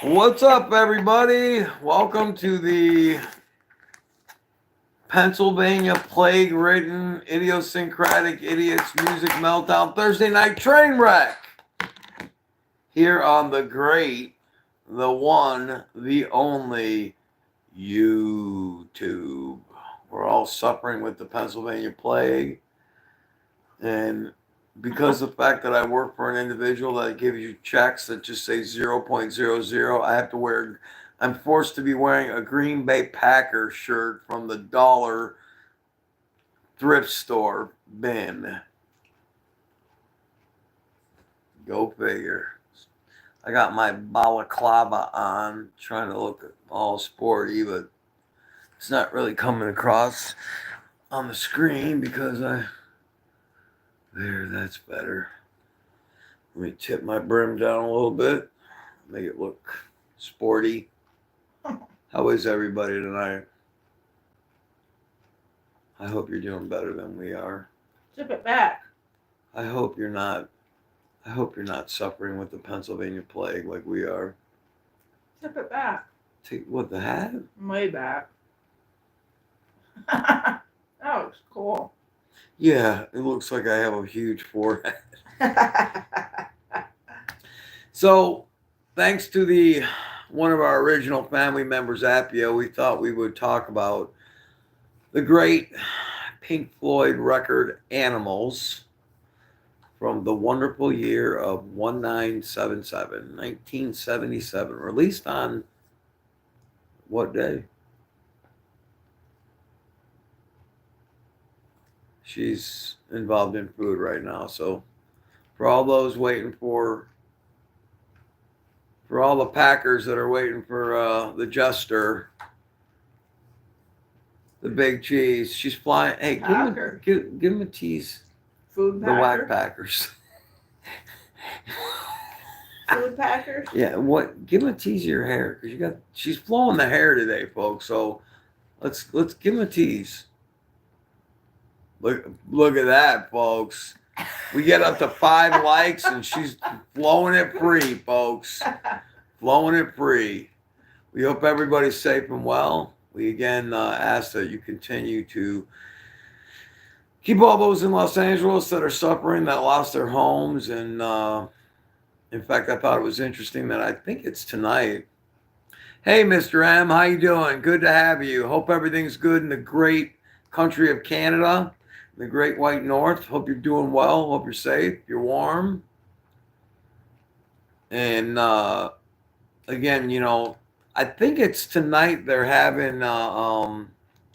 What's up, everybody? Welcome to the Pennsylvania Plague-Ridden Idiosyncratic Idiots Music Meltdown Thursday Night Train Wreck. Here on the great, the one, the only YouTube. We're all suffering with the Pennsylvania Plague. And because of the fact that I work for an individual that gives you checks that just say 0.00, I'm forced to be wearing a Green Bay Packers shirt from the dollar thrift store bin. Go figure. I got my balaclava on, trying to look all sporty, but it's not really coming across on the screen because there, that's better. Let me tip my brim down a little bit, make it look sporty. How is everybody tonight? I hope you're doing better than we are. Tip it back. I hope you're not suffering with the Pennsylvania plague like we are. Tip it back. Take what, the hat? Way back. That looks cool. Yeah, it looks like I have a huge forehead. So, thanks to one of our original family members, Appio, we thought we would talk about the great Pink Floyd record Animals from the wonderful year of 1977, released on what day? She's involved in food right now, so for all those waiting for all the Packers that are waiting for the Jester, the big cheese, she's flying. Hey, give him a tease. Food The Packer? Whack Packers. Food Packers? Yeah, what? Give him a tease of your hair because she's flowing the hair today, folks. So let's give him a tease. Look at that, folks. We get up to 5 likes and she's flowing it free, folks. Flowing it free. We hope everybody's safe and well. We again ask that you continue to keep all those in Los Angeles that are suffering, that lost their homes. And in fact, I thought it was interesting that I think it's tonight. Hey, Mr. M, how you doing? Good to have you. Hope everything's good in the great country of Canada, the great white north. Hope you're doing well. Hope you're safe. You're warm. And again, I think it's tonight they're having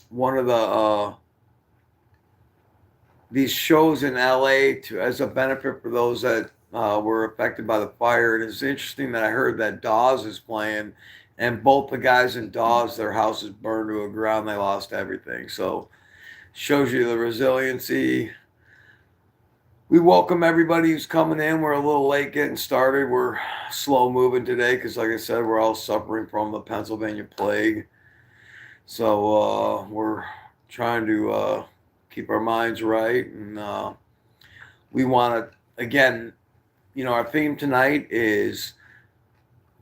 one of the these shows in LA as a benefit for those that were affected by the fire. And it's interesting that I heard that Dawes is playing, and both the guys in Dawes, their houses burned to the ground. They lost everything. So shows you the resiliency. We welcome everybody who's coming in. We're a little late getting started. We're slow moving today because, like I said, we're all suffering from the Pennsylvania plague. So we're trying to keep our minds right. And we want to, again, our theme tonight is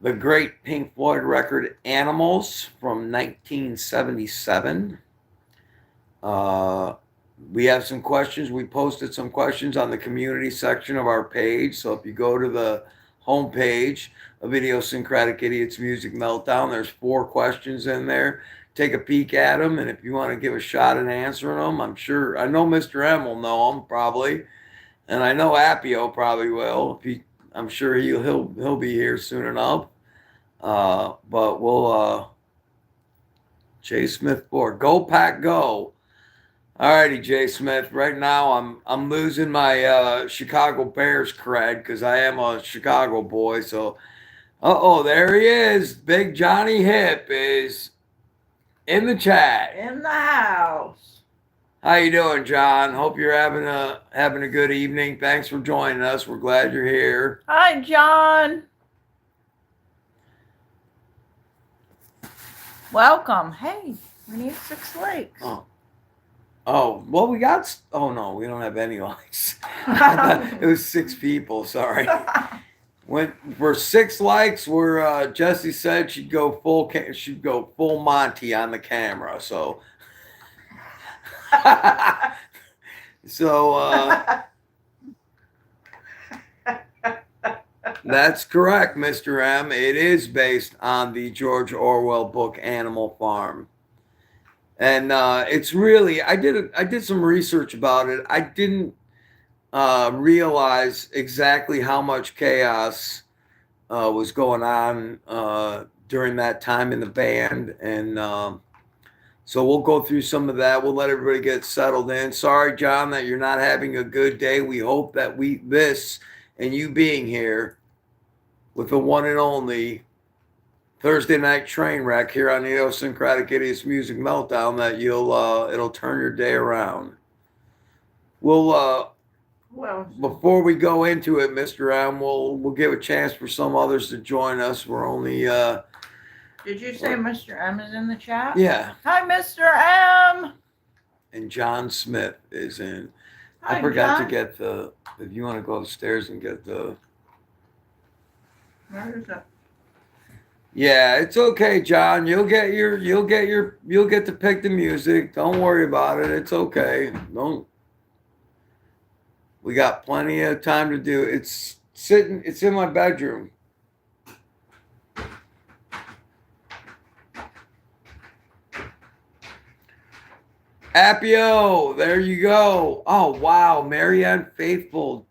the great Pink Floyd record Animals from 1977. We have some questions. We posted some questions on the community section of our page. So if you go to the homepage of Idiosyncratic Idiots Music Meltdown, there's 4 questions in there. Take a peek at them, and if you want to give a shot at answering them, I know Mr. M will know them probably, and I know Appio probably will. I'm sure he'll be here soon enough. But we'll Jay Smith 4. Go Pack Go. Alrighty, Jay Smith. Right now, I'm losing my Chicago Bears cred because I am a Chicago boy. So, there he is. Big Johnny Hip is in the chat. In the house. How you doing, John? Hope you're having a good evening. Thanks for joining us. We're glad you're here. Hi, John. Welcome. Hey, we need 6 likes. Oh. Oh, well, we got. Oh no, we don't have any likes. It was 6 people. Sorry. When for 6 likes, where Jesse said she'd go full Monty on the camera. So, so that's correct, Mr. M. It is based on the George Orwell book Animal Farm. And it's really I did some research about it. I didn't realize exactly how much chaos was going on during that time in the band, and so we'll go through some of that. We'll let everybody get settled in. Sorry, John, that you're not having a good day. We hope that this and you being here with the one and only Thursday night train wreck here on the Idiosyncratic Idiots Music Meltdown, that it'll turn your day around. We'll well, before we go into it, Mr. M, we'll give a chance for some others to join us. We're only did you say Mr. M is in the chat? yeah, Hi, Mr. M. and John Smith is in. Hi, I forgot John. to get the. If you want to go upstairs and get the. Where is it? Yeah, it's okay, John. You'll get to pick the music. Don't worry about it. It's okay. Don't. We got plenty of time to do. It's in my bedroom. Appio, there you go. Oh wow, Marianne Faithful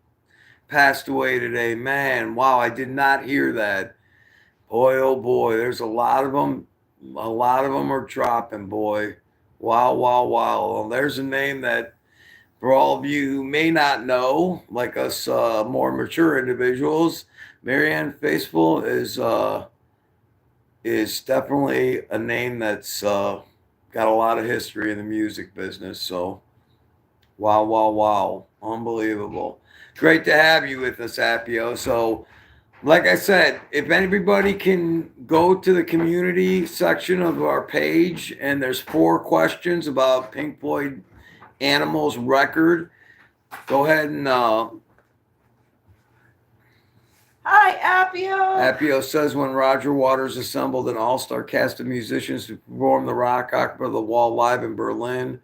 passed away today. Man, wow, I did not hear that. Boy, oh boy, there's a lot of them. A lot of them are dropping, boy. Wow, wow, wow. Well, there's a name that, for all of you who may not know, like us more mature individuals, Marianne Faithful is definitely a name that's got a lot of history in the music business. So, wow, wow, wow. Unbelievable. Great to have you with us, Appio. So, like I said, if anybody can go to the community section of our page, and there's 4 questions about Pink Floyd Animals record, go ahead and Hi, Appio. Appio says when Roger Waters assembled an all-star cast of musicians to perform the rock opera The Wall live in Berlin,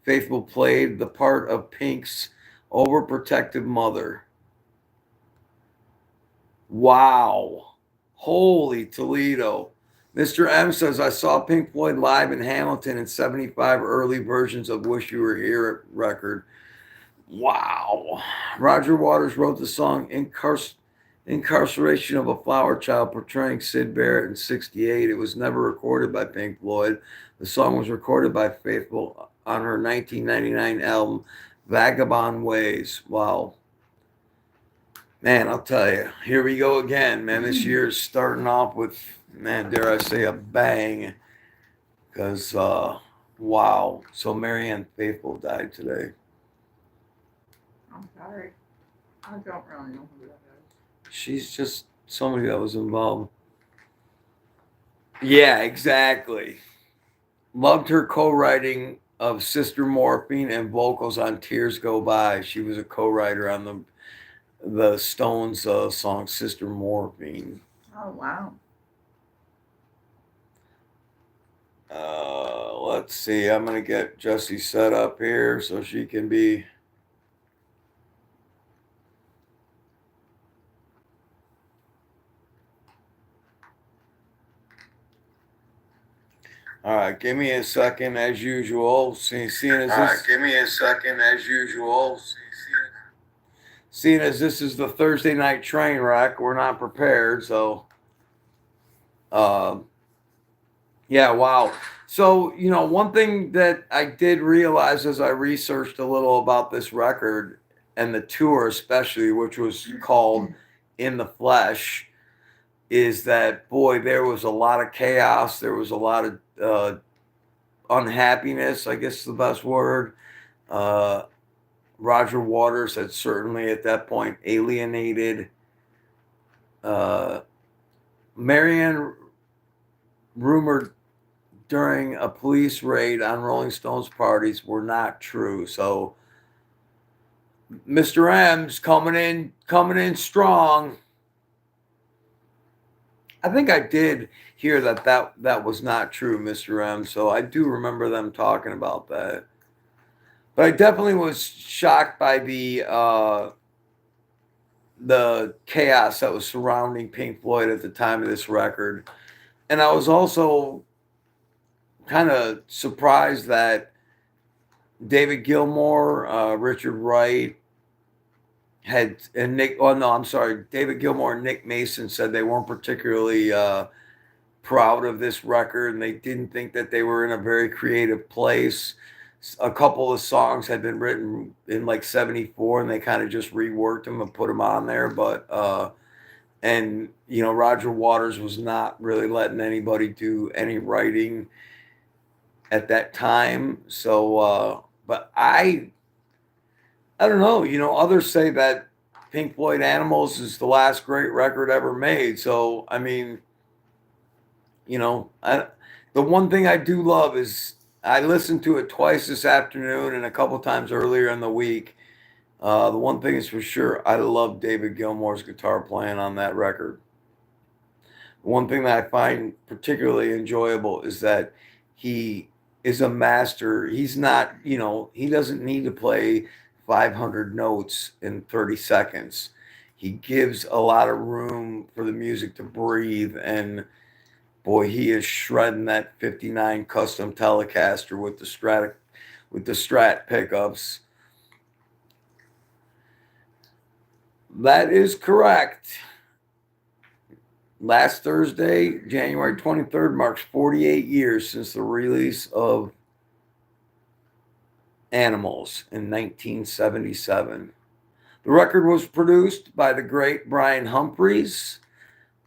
Faithful played the part of Pink's overprotective mother. Wow. Holy Toledo. Mr. M says, I saw Pink Floyd live in Hamilton in 75 early versions of Wish You Were Here record. Wow. Roger Waters wrote the song Incarceration of a Flower Child portraying Syd Barrett in 68. It was never recorded by Pink Floyd. The song was recorded by Faithful on her 1999 album Vagabond Ways. Wow. Man, I'll tell you, here we go again, man. This year's starting off with, man, dare I say, a bang. Because, wow. So Marianne Faithful died today. I'm sorry. I don't really know who that is. She's just somebody that was involved. Yeah, exactly. Loved her co-writing of Sister Morphine and vocals on Tears Go By. She was a co-writer on the Stones song Sister Morphine. Oh, wow. Let's see. I'm going to get Jessie set up here so she can be. All right, give me a second as usual. Seeing as this is the Thursday night train wreck, we're not prepared. So, yeah, wow. So, one thing that I did realize as I researched a little about this record and the tour, especially, which was called In the Flesh, is that, boy, there was a lot of chaos. There was a lot of unhappiness, I guess is the best word. Roger Waters had certainly at that point alienated Marianne rumored during a police raid on Rolling Stones parties were not true. So Mr. M's coming in strong. I think I did hear that was not true, Mr. M. So I do remember them talking about that. But I definitely was shocked by the chaos that was surrounding Pink Floyd at the time of this record. And I was also kind of surprised that David Gilmour, Richard Wright had, and Nick, oh no, I'm sorry, David Gilmour and Nick Mason said they weren't particularly proud of this record and they didn't think that they were in a very creative place. A couple of songs had been written in like 74 and they kind of just reworked them and put them on there. But, and, you know, Roger Waters was not really letting anybody do any writing at that time. So, but I don't know, you know, others say that Pink Floyd Animals is the last great record ever made. So, I mean, you know, the one thing I do love is I listened to it twice this afternoon and a couple times earlier in the week. The one thing is for sure, I love David Gilmour's guitar playing on that record. One thing that I find particularly enjoyable is that he is a master. He's not, you know, he doesn't need to play 500 notes in 30 seconds. He gives a lot of room for the music to breathe. And boy, he is shredding that 59 custom Telecaster with the Strat pickups. That is correct. Last Thursday, January 23rd, marks 48 years since the release of Animals in 1977. The record was produced by the great Brian Humphreys.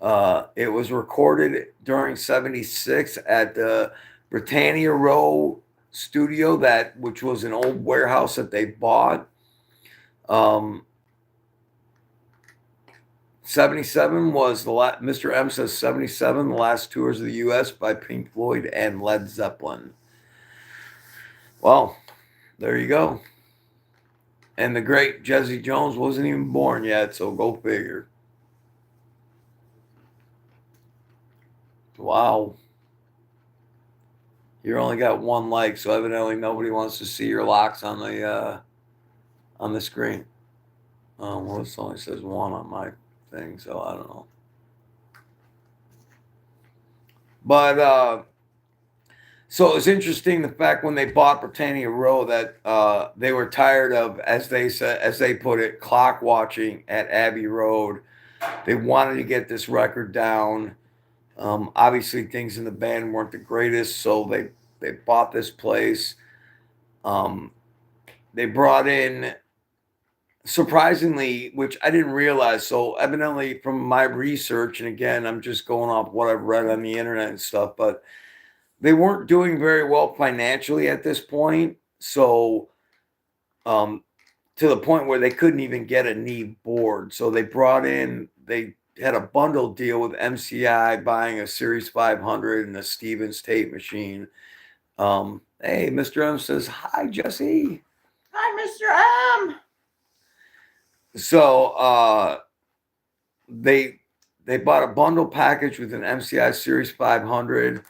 It was recorded during 76 at the Britannia Row studio, which was an old warehouse that they bought. 77 was Mr. M says 77, the last tours of the U.S. by Pink Floyd and Led Zeppelin. Well, there you go. And the great Jesse Jones wasn't even born yet, so go figure. Wow. You only got one like, so evidently nobody wants to see your locks on the screen. Well, this only says one on my thing, so I don't know. But so it's interesting the fact when they bought Britannia Row that they were tired of, as they put it, clock watching at Abbey Road. They wanted to get this record down. Obviously, things in the band weren't the greatest, so they bought this place. They brought in, surprisingly, which I didn't realize. So evidently, from my research, and again, I'm just going off what I've read on the internet and stuff, but they weren't doing very well financially at this point. So, to the point where they couldn't even get a Neve board. So they had a bundle deal with MCI buying a Series 500 and a Stevens tape machine. Hey, Mr. M says, hi, Jesse. Hi, Mr. M. So they bought a bundle package with an MCI Series 500.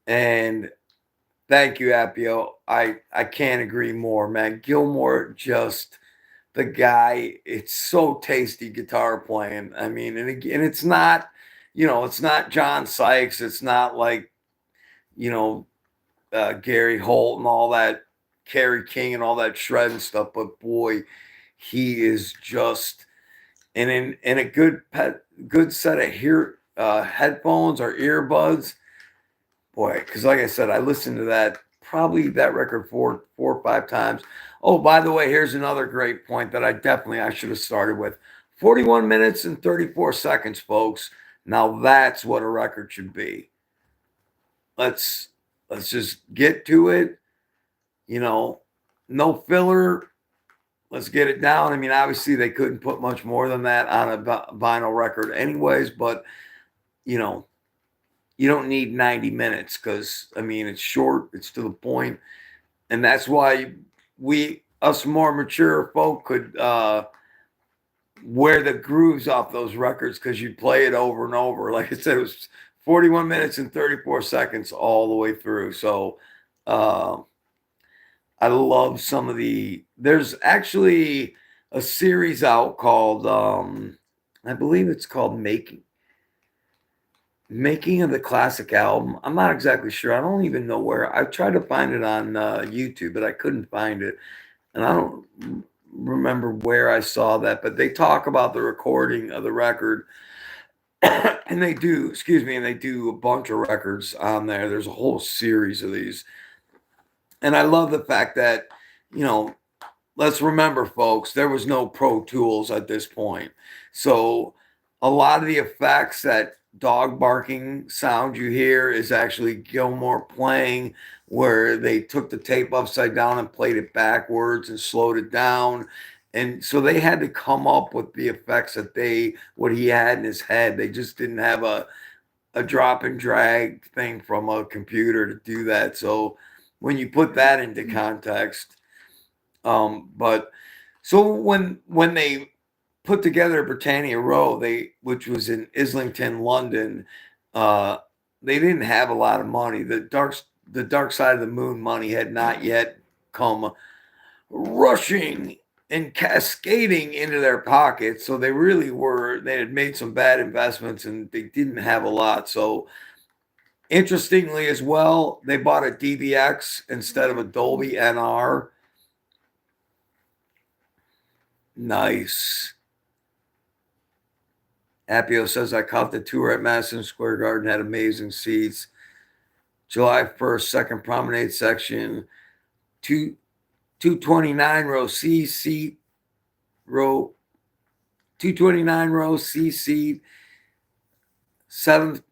And thank you, Appio. I can't agree more, man. Gilmour, just the guy. It's so tasty guitar playing. I mean, and it's not, you know, it's not John Sykes. It's not like, you know, Gary Holt and all that, Kerry King and all that shredding stuff. But boy, he is just, and in a good set of headphones or earbuds. Boy, because like I said, I listened to that record four or five times. Oh, by the way, here's another great point that I should have started with. 41 minutes and 34 seconds, folks. Now that's what a record should be. Let's just get to it. You know, no filler. Let's get it down. I mean, obviously they couldn't put much more than that on a vinyl record anyways, but you know, you don't need 90 minutes because I mean it's short, it's to the point, and that's why us more mature folk could wear the grooves off those records because you'd play it over and over. Like I said, it was 41 minutes and 34 seconds all the way through. So uh, I love some of there's actually a series out called, I believe it's called Making of the Classic Album. I'm not exactly sure. I don't even know where. I tried to find it on YouTube, but I couldn't find it. And I don't remember where I saw that, but they talk about the recording of the record. And they do, excuse me, and they do a bunch of records on there. There's a whole series of these. And I love the fact that, you know, let's remember, folks, there was no Pro Tools at this point. So a lot of the effects, that dog barking sound you hear, is actually Gilmore playing, where they took the tape upside down and played it backwards and slowed it down. And so they had to come up with the effects what he had in his head. They just didn't have a drop and drag thing from a computer to do that. So when you put that into context, but so when they put together Britannia Row, which was in Islington, London, uh, they didn't have a lot of money. The Dark Side of the Moon money had not yet come rushing and cascading into their pockets. So they had made some bad investments and they didn't have a lot. So interestingly as well, they bought a DBX instead of a Dolby NR. Nice. Appio says, I caught the tour at Madison Square Garden, had amazing seats. July 1st, second promenade section, 229 row C seat, row 229 row C seat, seventh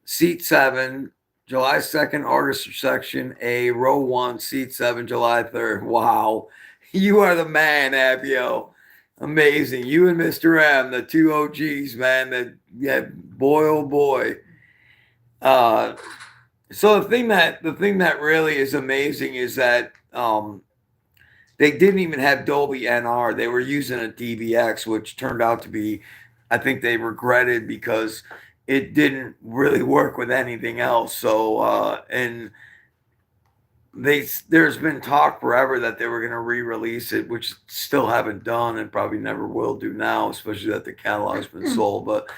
seat 7, July 2nd, orchestra section A, row 1, seat 7, July 3rd. Wow. You are the man, Appio. Amazing. You and Mr. M, the two OGs, man. Boy, oh boy. So the thing that really is amazing is that they didn't even have Dolby NR. They were using a DBX, which turned out to be, I think they regretted because it didn't really work with anything else. So and there's been talk forever that they were going to re-release it, which still haven't done and probably never will do now, especially that the catalog's been sold. But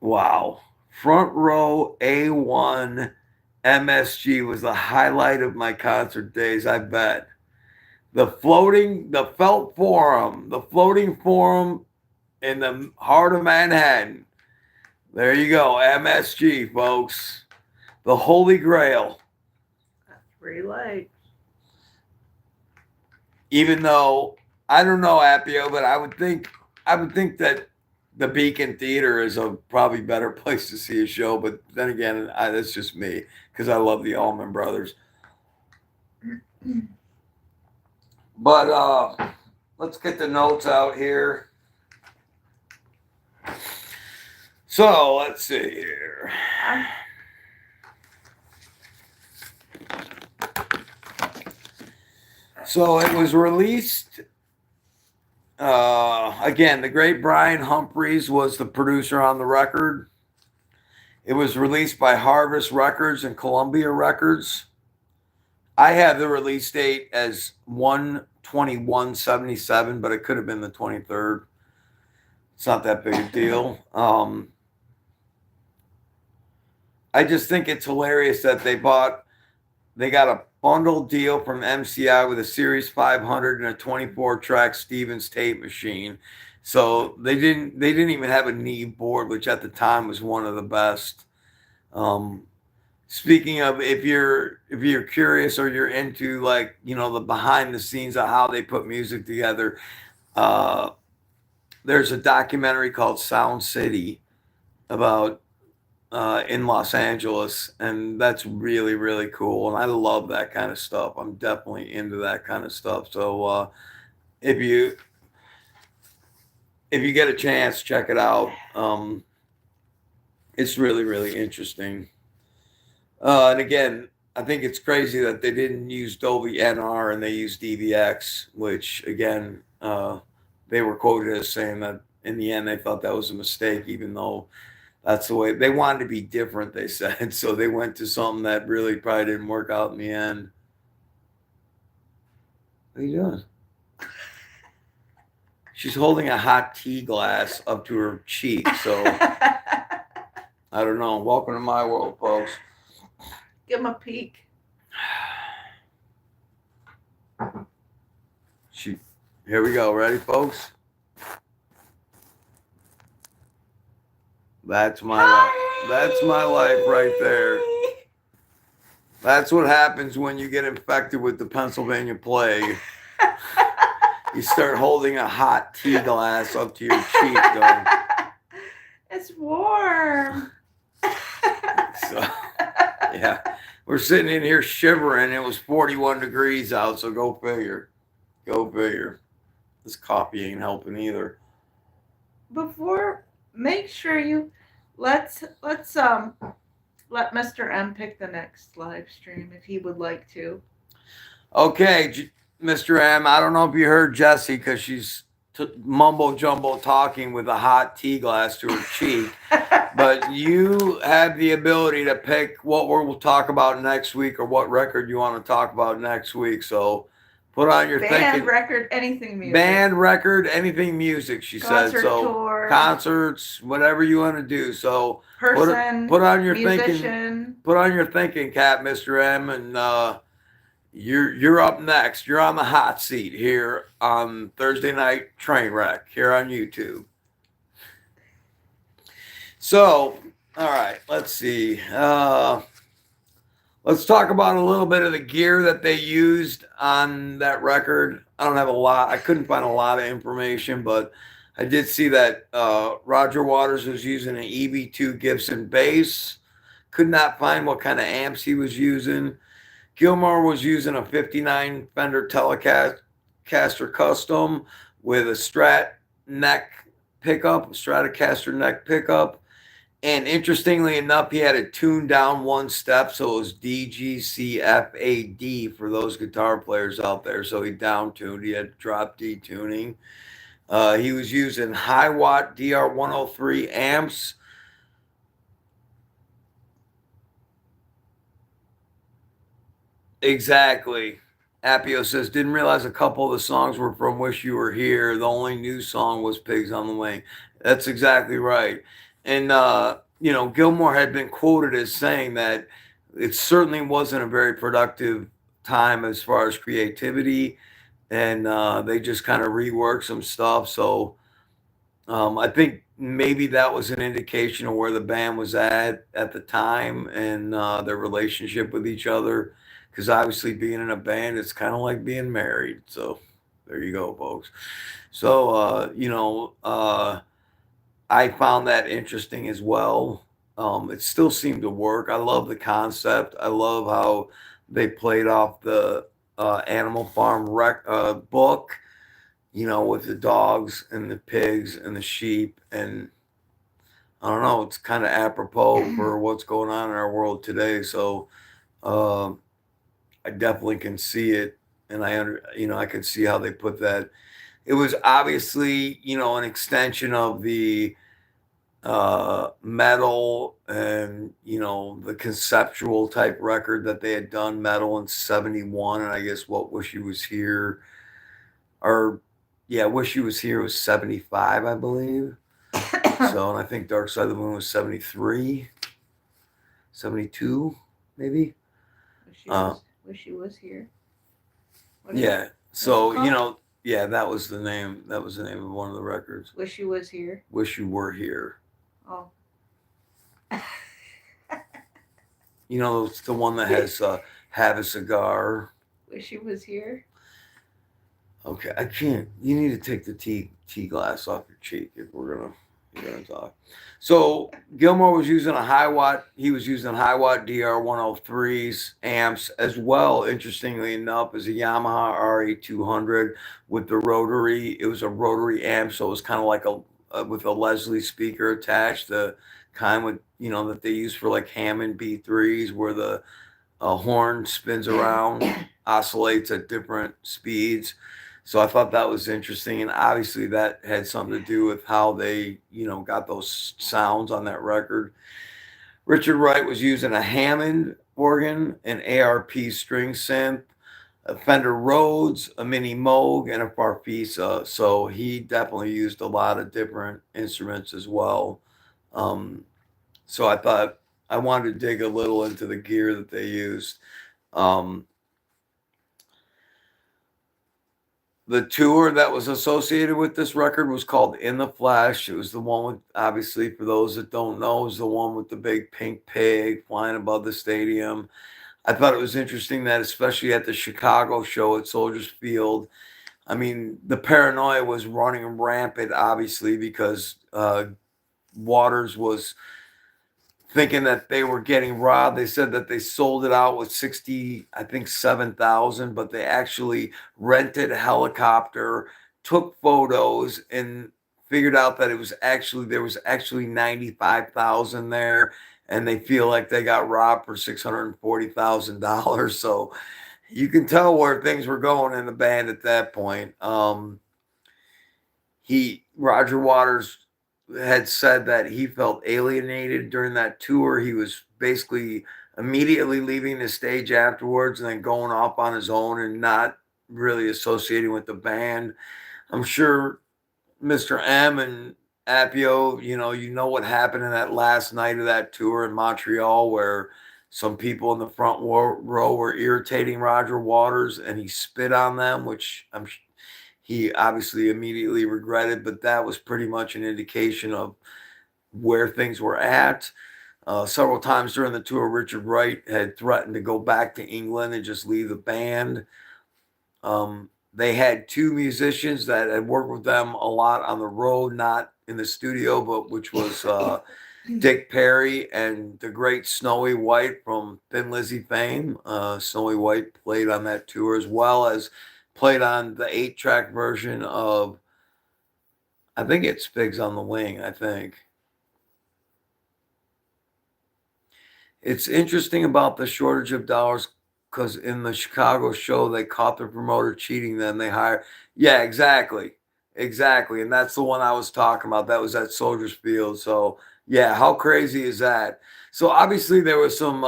wow, front row A1 MSG was the highlight of my concert days, I bet. The felt forum, the floating forum in the heart of Manhattan. There you go, MSG, folks. The Holy Grail. That's 3 legs. Even though I don't know, Appio, but I would think that the Beacon Theater is a probably better place to see a show. But then again, that's just me because I love the Allman Brothers. But let's get the notes out here. So let's see here. So it was released. Again, the great Brian Humphreys was the producer on the record. It was released by Harvest Records and Columbia Records. I have the release date as 1/21/77, but it could have been the 23rd. It's not that big a deal. I just think it's hilarious that they got a bundle deal from MCI with a Series 500 and a 24-track Stevens tape machine. So they didn't even have a Neve board, which at the time was one of the best. Speaking of, if you're curious or you're into, like, you know, the behind the scenes of how they put music together, there's a documentary called Sound City about in Los Angeles, and that's really, really cool. And I love that kind of stuff. I'm definitely into that kind of stuff. So if you if you get a chance, check it out. It's really, really interesting. And again, I think it's crazy that they didn't use Dolby NR and they used DVX, which again, they were quoted as saying that in the end they thought that was a mistake, even though that's the way they wanted to be different. They said so. They went to something that really probably didn't work out in the end. What are you doing? She's holding a hot tea glass up to her cheek, so I don't know. Welcome to my world, folks. Give him a peek. Here we go. Ready, folks? That's my life. That's my life right there. That's what happens when you get infected with the Pennsylvania plague. You start holding a hot tea glass up to your cheek, going. It's warm. So, yeah, we're sitting in here shivering. It was 41 degrees out, so go figure. Go figure. This coffee ain't helping either. Make sure you let's let Mr. M pick the next live stream if he would like to. Okay, Mr. M, I don't know if you heard Jessie because she's mumbo jumbo talking with a hot tea glass to her cheek. But you have the ability to pick what we'll talk about next week or what record you want to talk about next week. So put on your band, record, anything music. Band, record, anything music, she said. So tour, concerts, whatever you want to do. So person, put on your musician. thinking. Put on your thinking cap, Mr. M, and you're up next. You're on the hot seat here on Thursday Night Trainwreck here on YouTube. So, all right, let's see. Let's talk about a little bit of the gear that they used on that record. I don't have a lot. I couldn't find a lot of information, but I did see that Roger Waters was using an EB2 Gibson bass. Could not find what kind of amps he was using. Gilmour was using a 59 Fender Telecaster Custom with a Stratocaster neck pickup. And interestingly enough, he had it tuned down one step, so it was D, G, C, F, A, D for those guitar players out there. So he down tuned. He had drop D tuning. He was using high watt DR103 amps. Exactly. Appio says, didn't realize a couple of the songs were from Wish You Were Here. The only new song was Pigs on the Wing. That's exactly right. And, Gilmour had been quoted as saying that it certainly wasn't a very productive time as far as creativity. And they just kind of reworked some stuff. So I think maybe that was an indication of where the band was at the time and their relationship with each other. Because obviously being in a band, it's kind of like being married. So there you go, folks. So, I found that interesting as well. It still seemed to work. I love the concept. I love how they played off the Animal Farm book, with the dogs and the pigs and the sheep. And I don't know, it's kind of apropos for what's going on in our world today. So I definitely can see it. And I can see how they put that. It was obviously, an extension of the metal and, the conceptual type record that they had done, Metal in 71. And I guess Wish You Was Here, Wish You Was Here was 75, I believe. So, and I think Dark Side of the Moon was 73, 72, maybe. Wish You Was Here. Yeah. So, that was the name. That was the name of one of the records. Wish You Was Here. Wish You Were Here. Oh. It's the one that has Have a Cigar. Wish You Was Here. Okay, I can't. You need to take the tea glass off your cheek if we're gonna. So Gilmore was using a high watt. He was using high watt DR 103s amps as well. Interestingly enough, as a Yamaha RA200 with the rotary. It was a rotary amp, so it was kind of like a with a Leslie speaker attached. The kind with that they use for like Hammond B3s, where the horn spins around, oscillates at different speeds. So I thought that was interesting, and obviously that had something to do with how they, got those sounds on that record. Richard Wright was using a Hammond organ, an ARP string synth, a Fender Rhodes, a Mini Moog, and a Farfisa. So he definitely used a lot of different instruments as well. So I thought I wanted to dig a little into the gear that they used. Um, the tour that was associated with this record was called In the Flesh. It was the one with, obviously, for those that don't know, it was the one with the big pink pig flying above the stadium. I thought it was interesting that, especially at the Chicago show at Soldiers Field, I mean, the paranoia was running rampant, obviously, because Waters was thinking that they were getting robbed. They said that they sold it out with 60, I think 7,000, but they actually rented a helicopter, took photos, and figured out that there was actually 95,000 there, and they feel like they got robbed for $640,000. So you can tell where things were going in the band at that point. Roger Waters had said that he felt alienated during that tour. He was basically immediately leaving the stage afterwards and then going off on his own and not really associating with the band. I'm sure Mr. M and Apio, you know what happened in that last night of that tour in Montreal, where some people in the front row were irritating Roger Waters and he spit on them, which he obviously immediately regretted, but that was pretty much an indication of where things were at. Several times during the tour, Richard Wright had threatened to go back to England and just leave the band. They had two musicians that had worked with them a lot on the road, not in the studio, but which was Dick Perry and the great Snowy White from Thin Lizzy fame. Snowy White played on that tour, as well as played on the 8-track version of, I think it's Figs on the Wing, I think. It's interesting about the shortage of dollars, because in the Chicago show, they caught the promoter cheating, then they hired. Yeah, exactly. Exactly. And that's the one I was talking about. That was at Soldiers Field. So, yeah, how crazy is that? So, obviously, there was some,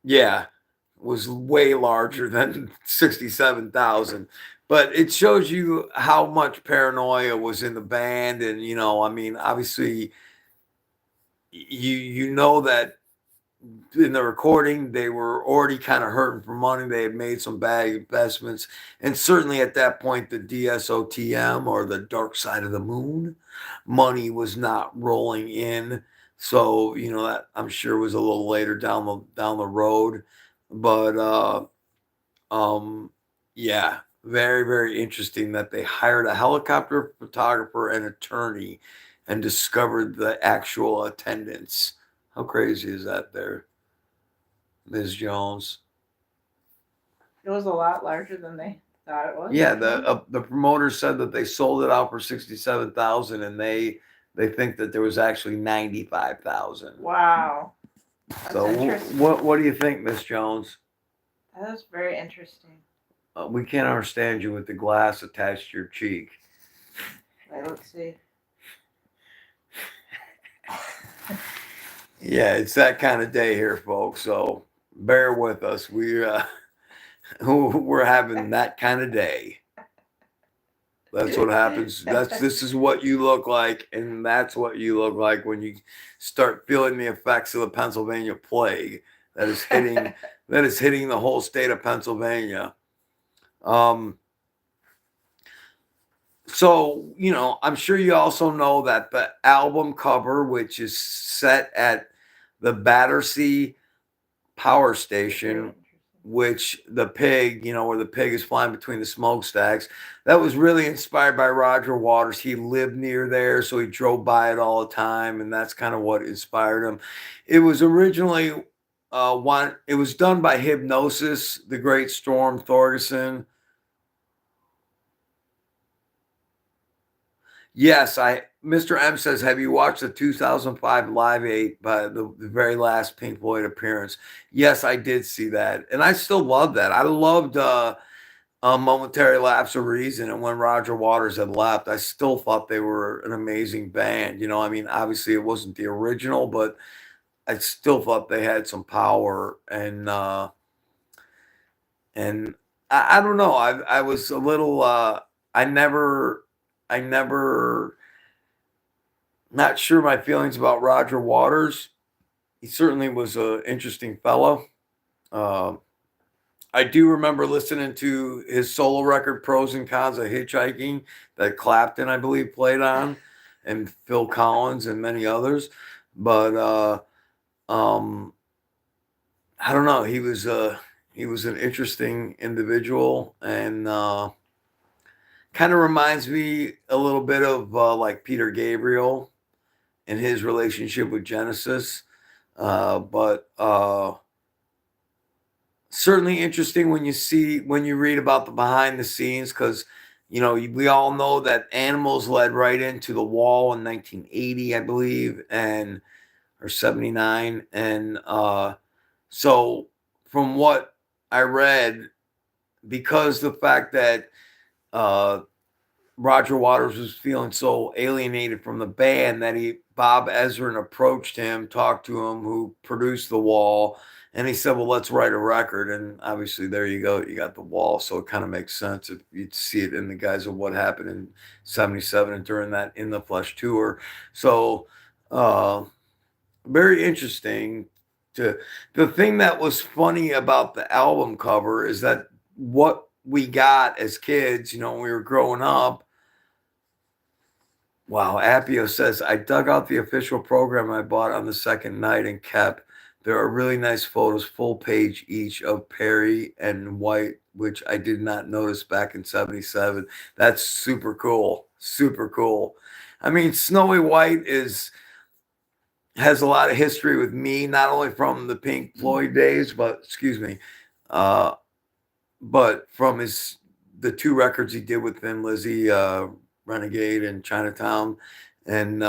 yeah, was way larger than 67,000. But it shows you how much paranoia was in the band. And, I mean, obviously, you know that in the recording, they were already kind of hurting for money. They had made some bad investments. And certainly at that point, the DSOTM, or the Dark Side of the Moon, money was not rolling in. So, that I'm sure was a little later down the road. But yeah, very, very interesting that they hired a helicopter photographer and attorney and discovered the actual attendance. How crazy is that there, Ms. Jones? It was a lot larger than they thought it was. Yeah, the promoter said that they sold it out for 67,000, and they think that there was actually 95,000. Wow. That's So interesting. what do you think, Miss Jones? That was very interesting. We can't understand you with the glass attached to your cheek. Wait, let's see. Yeah, it's that kind of day here, folks. So bear with us. We're having that kind of day. That's what happens. This is what you look like, and that's what you look like when you start feeling the effects of the Pennsylvania plague that is hitting the whole state of Pennsylvania. So, I'm sure you also know that the album cover, which is set at the Battersea Power Station, which the pig, where the pig is flying between the smokestacks, that was really inspired by Roger Waters. He lived near there, so he drove by it all the time, and that's kind of what inspired him. It was originally it was done by Hypnosis, the great Storm Thorgerson. Yes, Mr. M says, have you watched the 2005 Live 8 by the very last Pink Floyd appearance? Yes, I did see that. And I still love that. I loved Momentary Lapse of Reason. And when Roger Waters had left, I still thought they were an amazing band. I mean, obviously it wasn't the original, but I still thought they had some power. And I don't know. I was a little, I never not sure my feelings about Roger Waters. He certainly was an interesting fellow. Uh, I do remember listening to his solo record, Pros and Cons of Hitchhiking, that Clapton, I believe, played on, and Phil Collins and many others. But I don't know. He was an interesting individual, and kind of reminds me a little bit of like Peter Gabriel and his relationship with Genesis. But certainly interesting when you read about the behind the scenes, because we all know that Animals led right into The Wall in 1980, I believe, and or 79, and so from what I read, because the fact that uh, Roger Waters was feeling so alienated from the band that Bob Ezrin approached him, talked to him, who produced The Wall, and he said, "Well, let's write a record." And obviously, there you go, you got The Wall. So it kind of makes sense if you see it in the guise of what happened in '77 and during that In the Flesh tour. So very interesting. To The thing that was funny about the album cover is that what we got as kids, when we were growing up. Wow, Appio says, I dug out the official program I bought on the second night and kept. There are really nice photos, full page each, of Perry and White, which I did not notice back in '77. That's super cool. Super cool. I mean, Snowy White has a lot of history with me, not only from the Pink Floyd days, but excuse me, uh, but from the two records he did with Thin Lizzy, Renegade and Chinatown, and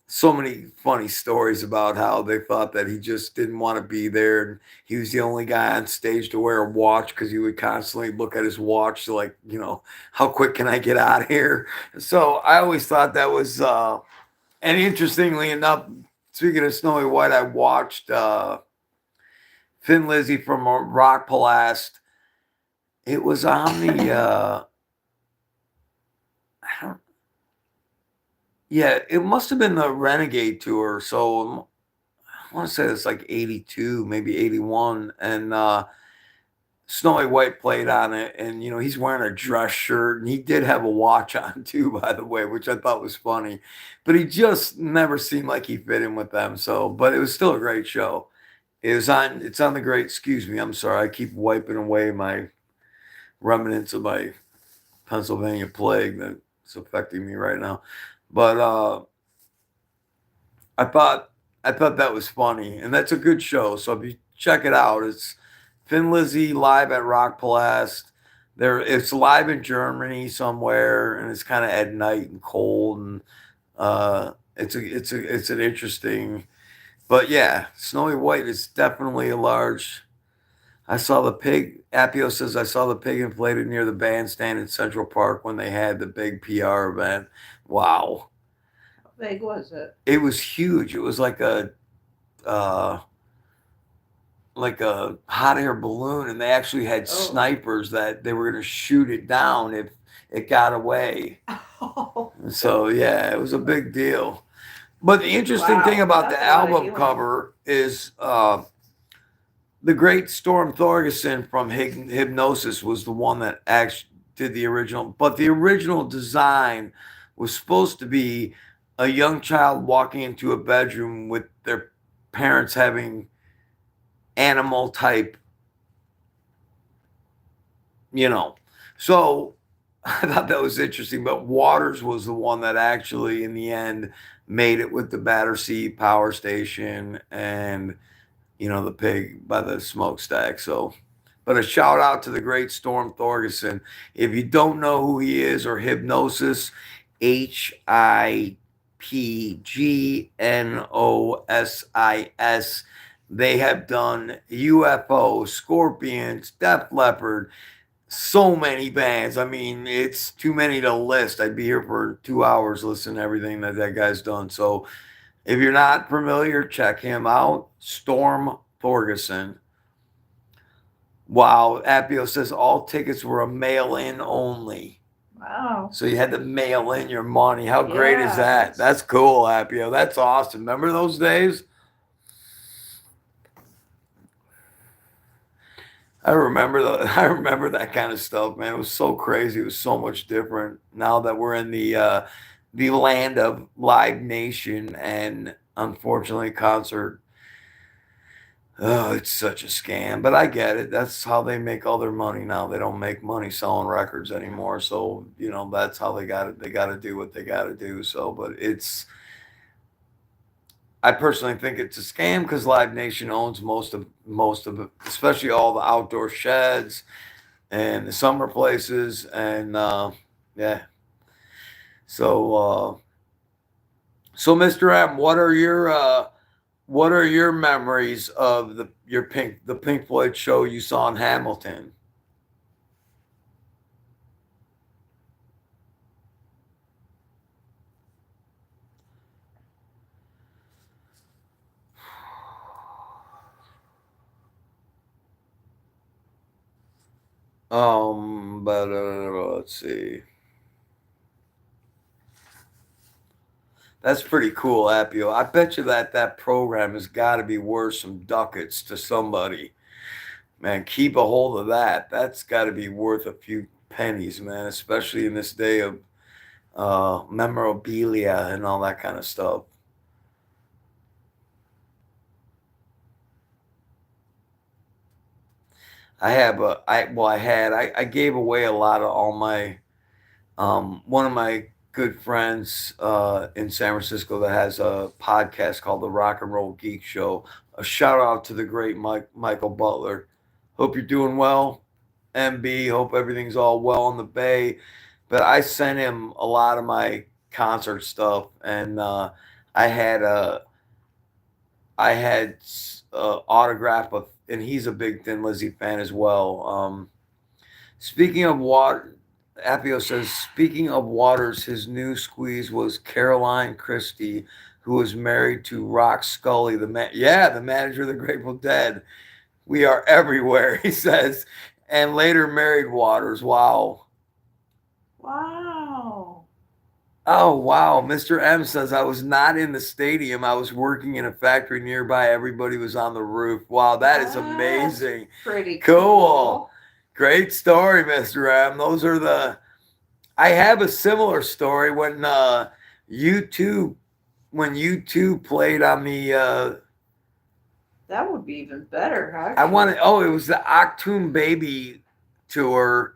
so many funny stories about how they thought that he just didn't want to be there, and he was the only guy on stage to wear a watch because he would constantly look at his watch, to, like, how quick can I get out of here? So I always thought that was, and interestingly enough, speaking of Snowy White, I watched Thin Lizzy from Rock Palast. It was on the I don't, yeah, it must have been the Renegade tour. So I want to say it's like 82, maybe 81. And Snowy White played on it. And, he's wearing a dress shirt. And he did have a watch on too, by the way, which I thought was funny. But he just never seemed like he fit in with them. So, but it was still a great show. It's on the great, excuse me, I'm sorry. I keep wiping away my remnants of my Pennsylvania plague that's affecting me right now. But I thought that was funny, and that's a good show. So if you check it out, it's Thin Lizzy live at Rock Palast. It's live in Germany somewhere, and it's kind of at night and cold, and it's an interesting. But yeah, Snowy White is definitely a large. I saw the pig. Appio says I saw the pig inflated near the bandstand in Central Park when they had the big PR event. Wow, How big was it? it was huge. It was uh, like a hot air balloon, and they actually had Oh. snipers that they were going to shoot it down if it got away. Oh, So yeah, it was a big deal. But the interesting wow. thing about That's the a lot of album helium. cover is the great Storm Thorgerson from Hypnosis was the one that actually did the original. But the original design was supposed to be a young child walking into a bedroom with their parents having animal type you know. So I thought that was interesting. But Waters was the one that actually, in the end, made it with the Battersea Power Station and the pig by the smokestack. So, but a shout out to the great Storm Thorgerson. If you don't know who he is, or Hypnosis, Hipgnosis, they have done UFO, Scorpions, Def Leppard, so many bands. I mean, it's too many to list. I'd be here for 2 hours listening to everything that that guy's done. So if you're not familiar, check him out. Storm Thorgerson. Wow. Appio says all tickets were a mail in only. Wow. So you had to mail in your money. How great is Yeah, that? That's cool, Appio. That's awesome. Remember those days? I remember that kind of stuff, man. It was so crazy. It was so much different now that we're in the land of Live Nation, and unfortunately concert. Oh, it's such a scam, but I get it. That's how they make all their money now. They don't make money selling records anymore. So, that's how they got it. They got to do what they got to do. So, but I personally think it's a scam because Live Nation owns most of it, especially all the outdoor sheds and the summer places, and yeah. So, so Mr. M, what are your memories of the Pink Floyd show you saw in Hamilton? But let's see. That's pretty cool, Appio. I bet you that program has got to be worth some ducats to somebody. Man, keep a hold of that. That's got to be worth a few pennies, man, especially in this day of memorabilia and all that kind of stuff. I have a I well I had I gave away a lot of all my one of my good friends in San Francisco that has a podcast called the Rock and Roll Geek Show. A shout out to the great Michael Butler. Hope you're doing well, MB. Hope everything's all well in the Bay. But I sent him a lot of my concert stuff, and I had a I had autograph of, and he's a big Thin Lizzy fan as well. Speaking of water, Appio says, speaking of Waters, his new squeeze was Caroline Christie, who was married to Rock Scully, the manager of the Grateful Dead. We are everywhere, he says, and later married Waters. Wow. Wow. Oh, wow. Mr. M says, I was not in the stadium. I was working in a factory nearby. Everybody was on the roof. Wow, that is That's amazing. pretty Cool. cool. Great story, Mr. M. Those are the I have a similar story when U2 when U2 played on the That would be even better, I actually. want to it was the Octoon Baby tour.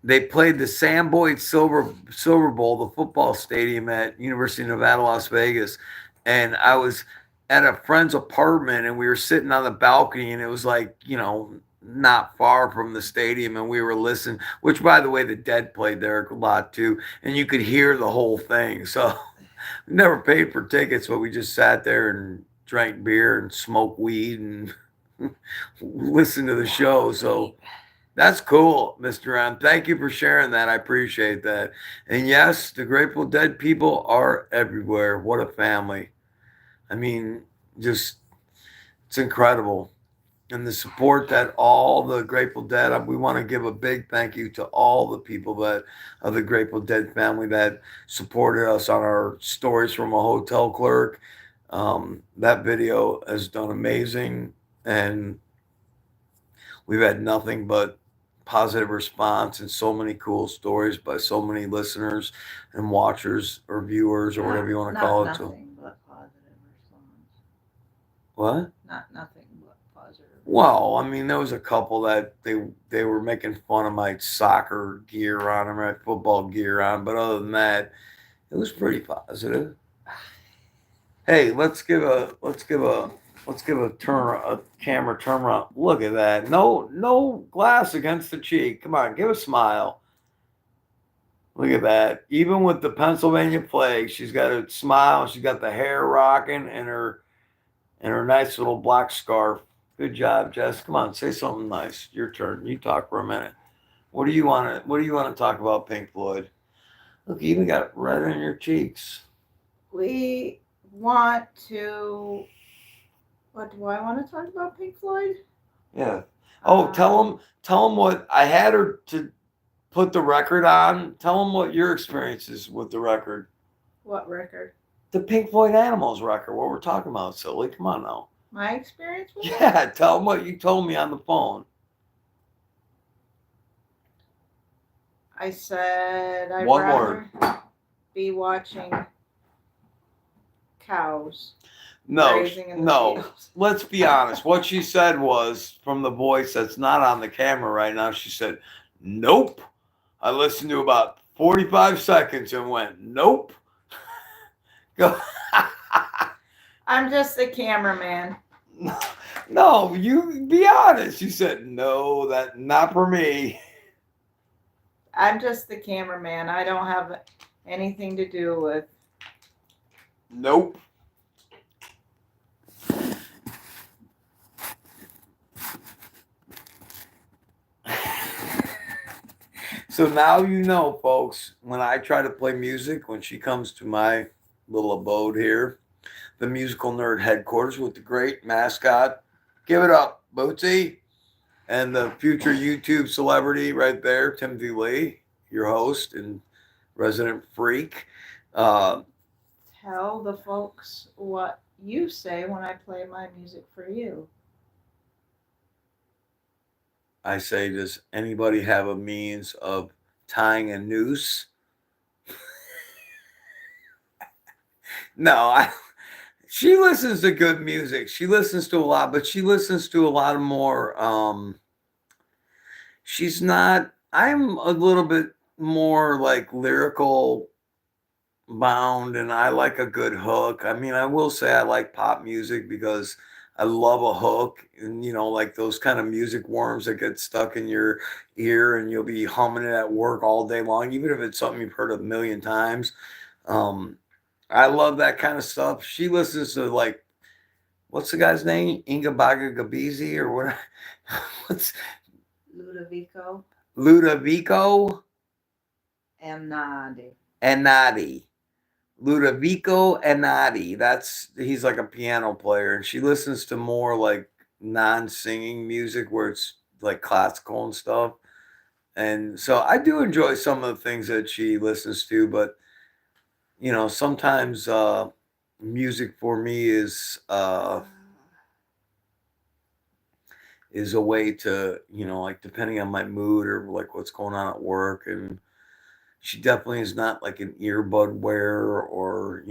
They played the Sam Boyd Silver Bowl, the football stadium at University of Nevada, Las Vegas, and I was at a friend's apartment, and we were sitting on the balcony, and it was like not far from the stadium, and we were listening. Which, by the way, the Dead played there a lot too, and you could hear the whole thing. So we never paid for tickets, but we just sat there and drank beer and smoked weed and listened to the show. So that's cool, Mr. M. Thank you for sharing that. I appreciate that. And yes, the Grateful Dead people are everywhere. What a family. I mean, just it's incredible. And the support that all the Grateful Dead, we want to give a big thank you to all the people that of the Grateful Dead family that supported us on our stories from a hotel clerk. That video has done amazing, and we've had nothing but positive response and so many cool stories by so many listeners and watchers or viewers or whatever you want to call it. So, Nothing but positive response. what? Not nothing but positive Well, I mean, there was a couple that they were making fun of my soccer gear on or my football gear on, but other than that, it was pretty positive. Hey, let's give a camera turn around. Look at that. No glass against the cheek. Come on, give a smile. Look at that. Even with the Pennsylvania flag, she's got a smile. She's got the hair rocking and her nice little black scarf. Good job, Jess. Come on, say something nice. Your turn. You talk for a minute. What do you want to talk about, Pink Floyd? Look, you even got red in your cheeks. We want to. What do I want to talk about, Pink Floyd? Yeah. Oh, Um, tell them what I had her to put the record on. Tell them what your experience is with the record. What record? The Pink Floyd Animals record. What we're talking about, silly. Come on now. My experience with it? Yeah, tell them what you told me on the phone. I said I'd One rather word. be watching cows No, grazing in the no. fields. Let's be honest. What she said was from the voice that's not on the camera right now. She said, "Nope." I listened to about 45 seconds and went, "Nope." Go. I'm just the cameraman. No, you be honest. You said, "No, that not for me." I'm just the cameraman. I don't have anything to do with. Nope. So now you know, folks, when I try to play music, when she comes to my little abode here, the musical nerd headquarters with the great mascot, give it up, Bootsy, and the future YouTube celebrity right there, Timothy Lee, your host and resident freak. Uh, Tell the folks what you say when I play my music for you. I say, does anybody have a means of tying a noose? No, she listens to good music. She listens to a lot, but she listens to a lot of more. She's not. I'm a little bit more like lyrical bound, and I like a good hook. I mean, I will say I like pop music because I love a hook, and like those kind of music worms that get stuck in your ear, and you'll be humming it at work all day long, even if it's something you've heard a million times. Um, I love that kind of stuff. She listens to like what's the guy's name? Inga Baga Gabizi or what? What's Ludovico Ludovico and Nadi. Enati. Ludovico Enati. He's like a piano player, and she listens to more like non-singing music where it's like classical and stuff. And so I do enjoy some of the things that she listens to, but sometimes music for me is a way to like depending on my mood or like what's going on at work. And she definitely is not like an earbud wearer or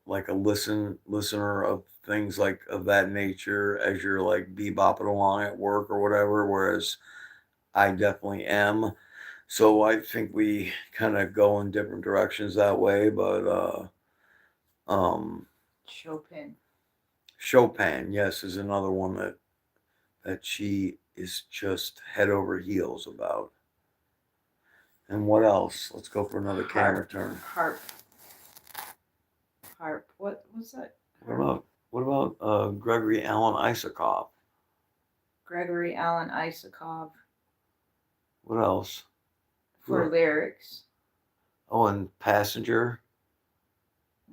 like a listener of things like of that nature as you're like bebopping along at work or whatever, whereas I definitely am. So I think we kind of go in different directions that way. But um Chopin. Chopin, yes, is another one that she is just head over heels about. And what else? Let's go for another camera turn. Harp. What was that? What about Gregory Alan Isakov? Gregory Alan Isakov What else? for lyrics. Oh, and Passenger.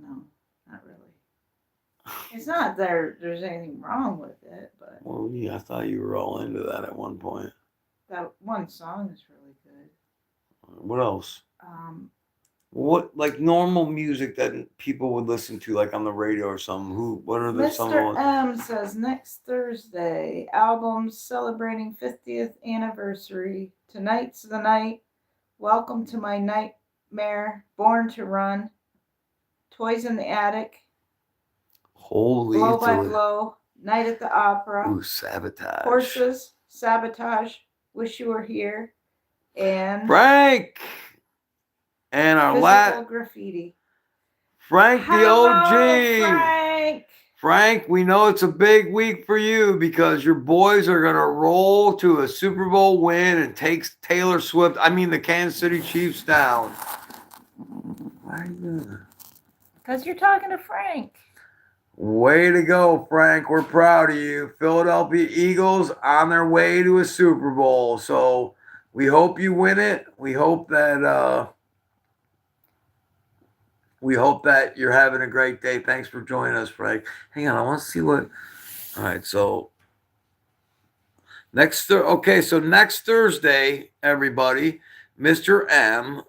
No, not really. It's not there's anything wrong with it, but Well, yeah, I thought you were all into that at one point. that one song is really good. What else? Um, What like normal music that people would listen to, like on the radio or something? What are the some Mr. of M says next Thursday, albums celebrating 50th anniversary. Tonight's the night. Welcome to my nightmare. Born to Run. Toys in the Attic. Holy Blow by Italy. Blow. Night at the Opera. Ooh, Sabotage. Horses, Sabotage, Wish You Were Here, and Frank. And our Physical Graffiti. Frank the OG. Frank. Frank, we know it's a big week for you because your boys are going to roll to a Super Bowl win and takes the Kansas City Chiefs down. Why are you doing that? Because you're talking to Frank. Way to go, Frank. We're proud of you. Philadelphia Eagles on their way to a Super Bowl. So we hope you win it. We hope that you're having a great day. Thanks for joining us, Frank. Hang on, I want to see what. All right, so next Thursday, everybody, Mr. M,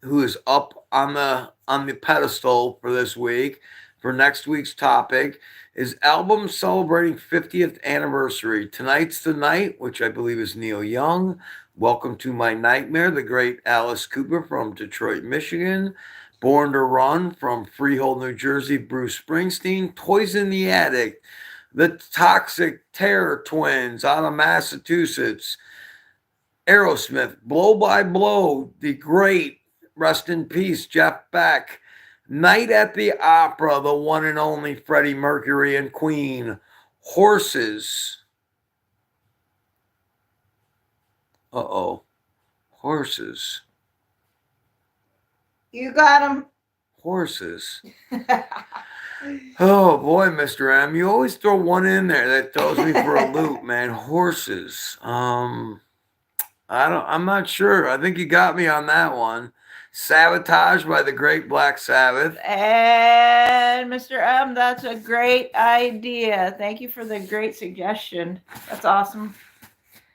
who is up on the pedestal for this week, for next week's topic, is album celebrating 50th anniversary. Tonight's the Night, which I believe is Neil Young. Welcome to My Nightmare, the great Alice Cooper from Detroit, Michigan. Born to Run from Freehold, New Jersey, Bruce Springsteen. Toys in the Attic, the Toxic Terror Twins out of Massachusetts. Aerosmith, Blow by Blow, the great, rest in peace, Jeff Beck. Night at the Opera, the one and only Freddie Mercury and Queen. Horses. Horses. You got him. Horses. Oh boy, Mr. M, you always throw one in there that throws me for a loop, man. Horses. I'm not sure. I think you got me on that one. Sabotage by the great Black Sabbath. And Mr. M, that's a great idea. Thank you for the great suggestion. That's awesome.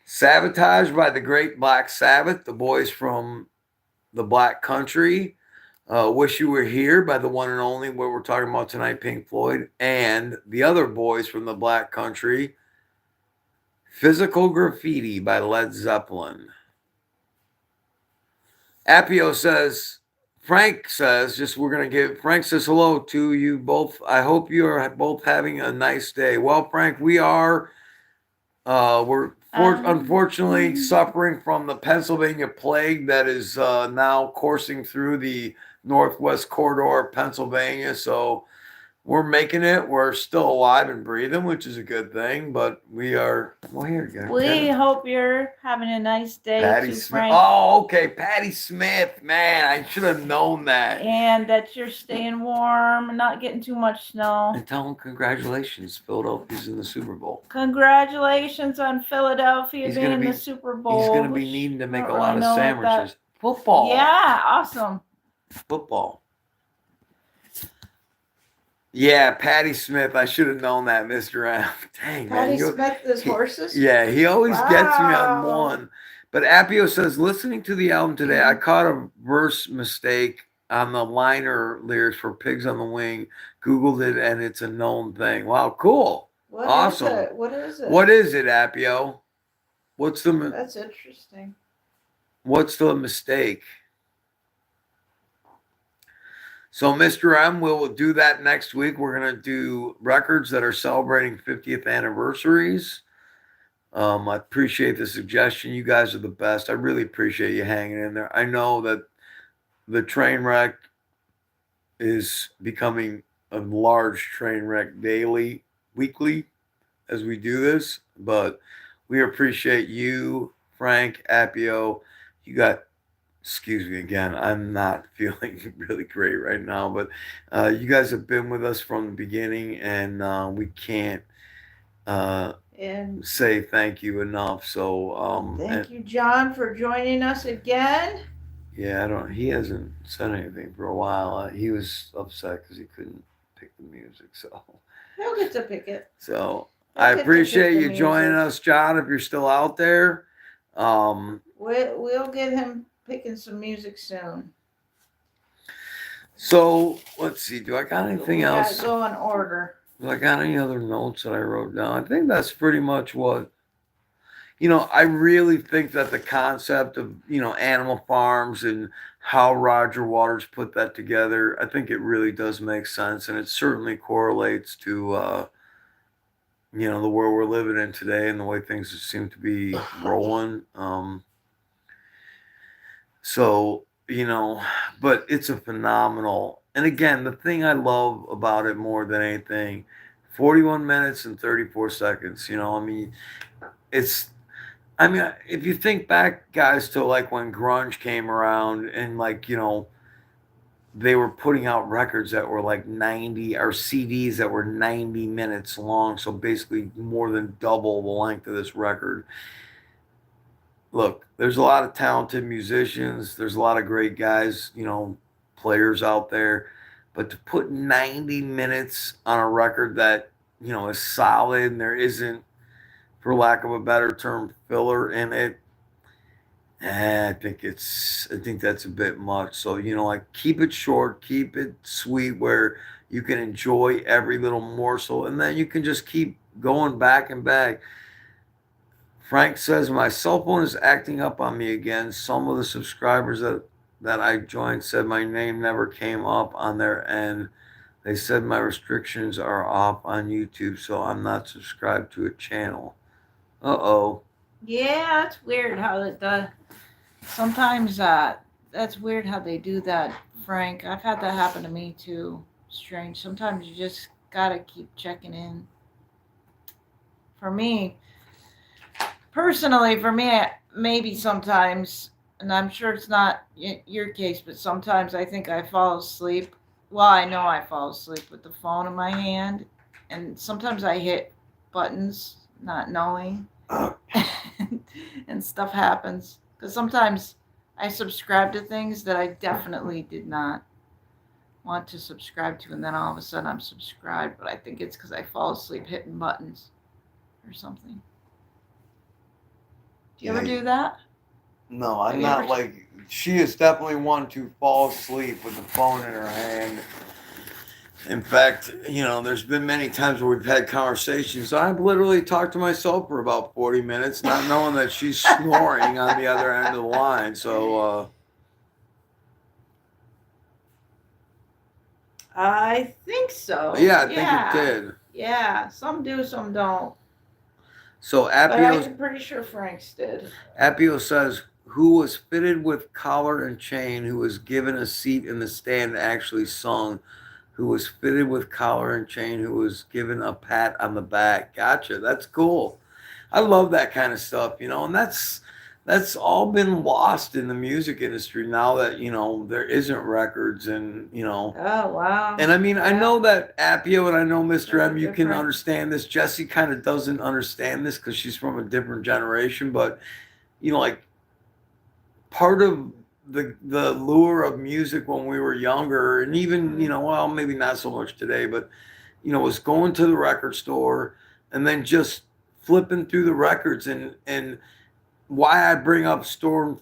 Sabotage by the great Black Sabbath, the boys from the Black Country. Wish You Were Here by the one and only, what we're talking about tonight, Pink Floyd. And the other boys from the Black Country, Physical Graffiti by Led Zeppelin. Appio says, Frank says hello to you both. I hope you are both having a nice day. Well, Frank, we are. We're unfortunately suffering from the Pennsylvania plague that is now coursing through the Northwest corridor of Pennsylvania. So we're making it. We're still alive and breathing, which is a good thing. But we are. Well, here you go. We hope you're having a nice day, Patty too, Smith. Frank. Oh, okay, Patty Smith. Man, I should have known that. And that you're staying warm and not getting too much snow. And tell him congratulations, Philadelphia's in the Super Bowl. Congratulations on Philadelphia being in the Super Bowl. He's going to be needing to make a lot of sandwiches. Football. Yeah, awesome. Football. Yeah, Patty Smith. I should have known that, Mr. M. Dang, Patty Smith is horses? Yeah, he always gets me on one. But Appio says, listening to the album today, I caught a verse mistake on the liner lyrics for Pigs on the Wing. Googled it, and it's a known thing. Wow, cool. Awesome. What is it? What is it, Appio? That's interesting. What's the mistake? So, Mr. M, we'll do that next week. We're going to do records that are celebrating 50th anniversaries. I appreciate the suggestion. You guys are the best. I really appreciate you hanging in there. I know that the train wreck is becoming a large train wreck daily, weekly, as we do this. But we appreciate you, Frank, Appio. You got... Excuse me again. I'm not feeling really great right now, but you guys have been with us from the beginning, and we can't say thank you enough. So thank you, John, for joining us again. Yeah, he hasn't said anything for a while. He was upset because he couldn't pick the music. So he'll get to pick it. So I appreciate you joining us, John. If you're still out there, we'll get him picking some music soon. So let's see. Do I got anything else? Gotta go in order. Do I got any other notes that I wrote down? I think that's pretty much what. I really think that the concept of animal farms and how Roger Waters put that together, I think it really does make sense, and it certainly correlates to the world we're living in today and the way things seem to be rolling. So, but it's a phenomenal. And again, the thing I love about it more than anything, 41 minutes and 34 seconds. It's, if you think back, guys, to like when grunge came around and like, they were putting out records that were like 90 or CDs that were 90 minutes long. So basically more than double the length of this record. Look, there's a lot of talented musicians. There's a lot of great guys, players out there. But to put 90 minutes on a record that, is solid and there isn't, for lack of a better term, filler in it, I think that's a bit much. So, like keep it short, keep it sweet where you can enjoy every little morsel and then you can just keep going back and back. Frank says my cell phone is acting up on me again. Some of the subscribers that I joined said my name never came up on their end. They said my restrictions are off on YouTube, so I'm not subscribed to a channel. Uh-oh. Yeah, it's weird how it does. Sometimes that's weird how they do that, Frank. I've had that happen to me too. Strange. Sometimes you just gotta keep checking in. For me, personally, maybe sometimes, and I'm sure it's not your case, but sometimes I think I fall asleep. Well, I know I fall asleep with the phone in my hand, and sometimes I hit buttons not knowing, and stuff happens. Because sometimes I subscribe to things that I definitely did not want to subscribe to, and then all of a sudden I'm subscribed, but I think it's because I fall asleep hitting buttons or something. Do you ever do that? No, I'm not like she is definitely one to fall asleep with the phone in her hand. In fact, there's been many times where we've had conversations. I've literally talked to myself for about 40 minutes, not knowing that she's snoring on the other end of the line. So, I think so. yeah, I think it did. Yeah, some do, some don't. So But I'm pretty sure Frank's did. Appio says, who was fitted with collar and chain, who was given a seat in the stand, actually sung. Who was fitted with collar and chain, who was given a pat on the back. Gotcha. That's cool. I love that kind of stuff, and that's all been lost in the music industry now that, there isn't records and, Oh, wow. and I mean, Yeah. I know that Appio and I know Mr. That's M, you can different. understand this. Jessie kind of doesn't understand this because she's from a different generation, but, like part of the lure of music when we were younger, and even well, maybe not so much today, but was going to the record store and then just flipping through the records and why I bring up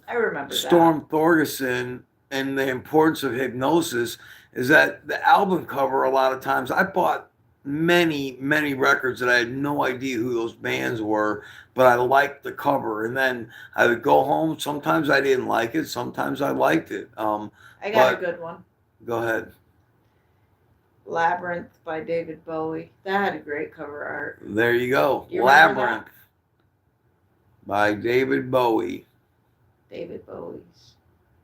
I remember Storm Thorgerson and the importance of Hypnosis is that the album cover, a lot of times I bought many records that I had no idea who those bands were, but I liked the cover. And then I would go home. Sometimes I didn't like it. Sometimes I liked it. I got a good one. Go ahead. Labyrinth by David Bowie. That had a great cover art. There you go. You Labyrinth by David Bowie. David Bowie's.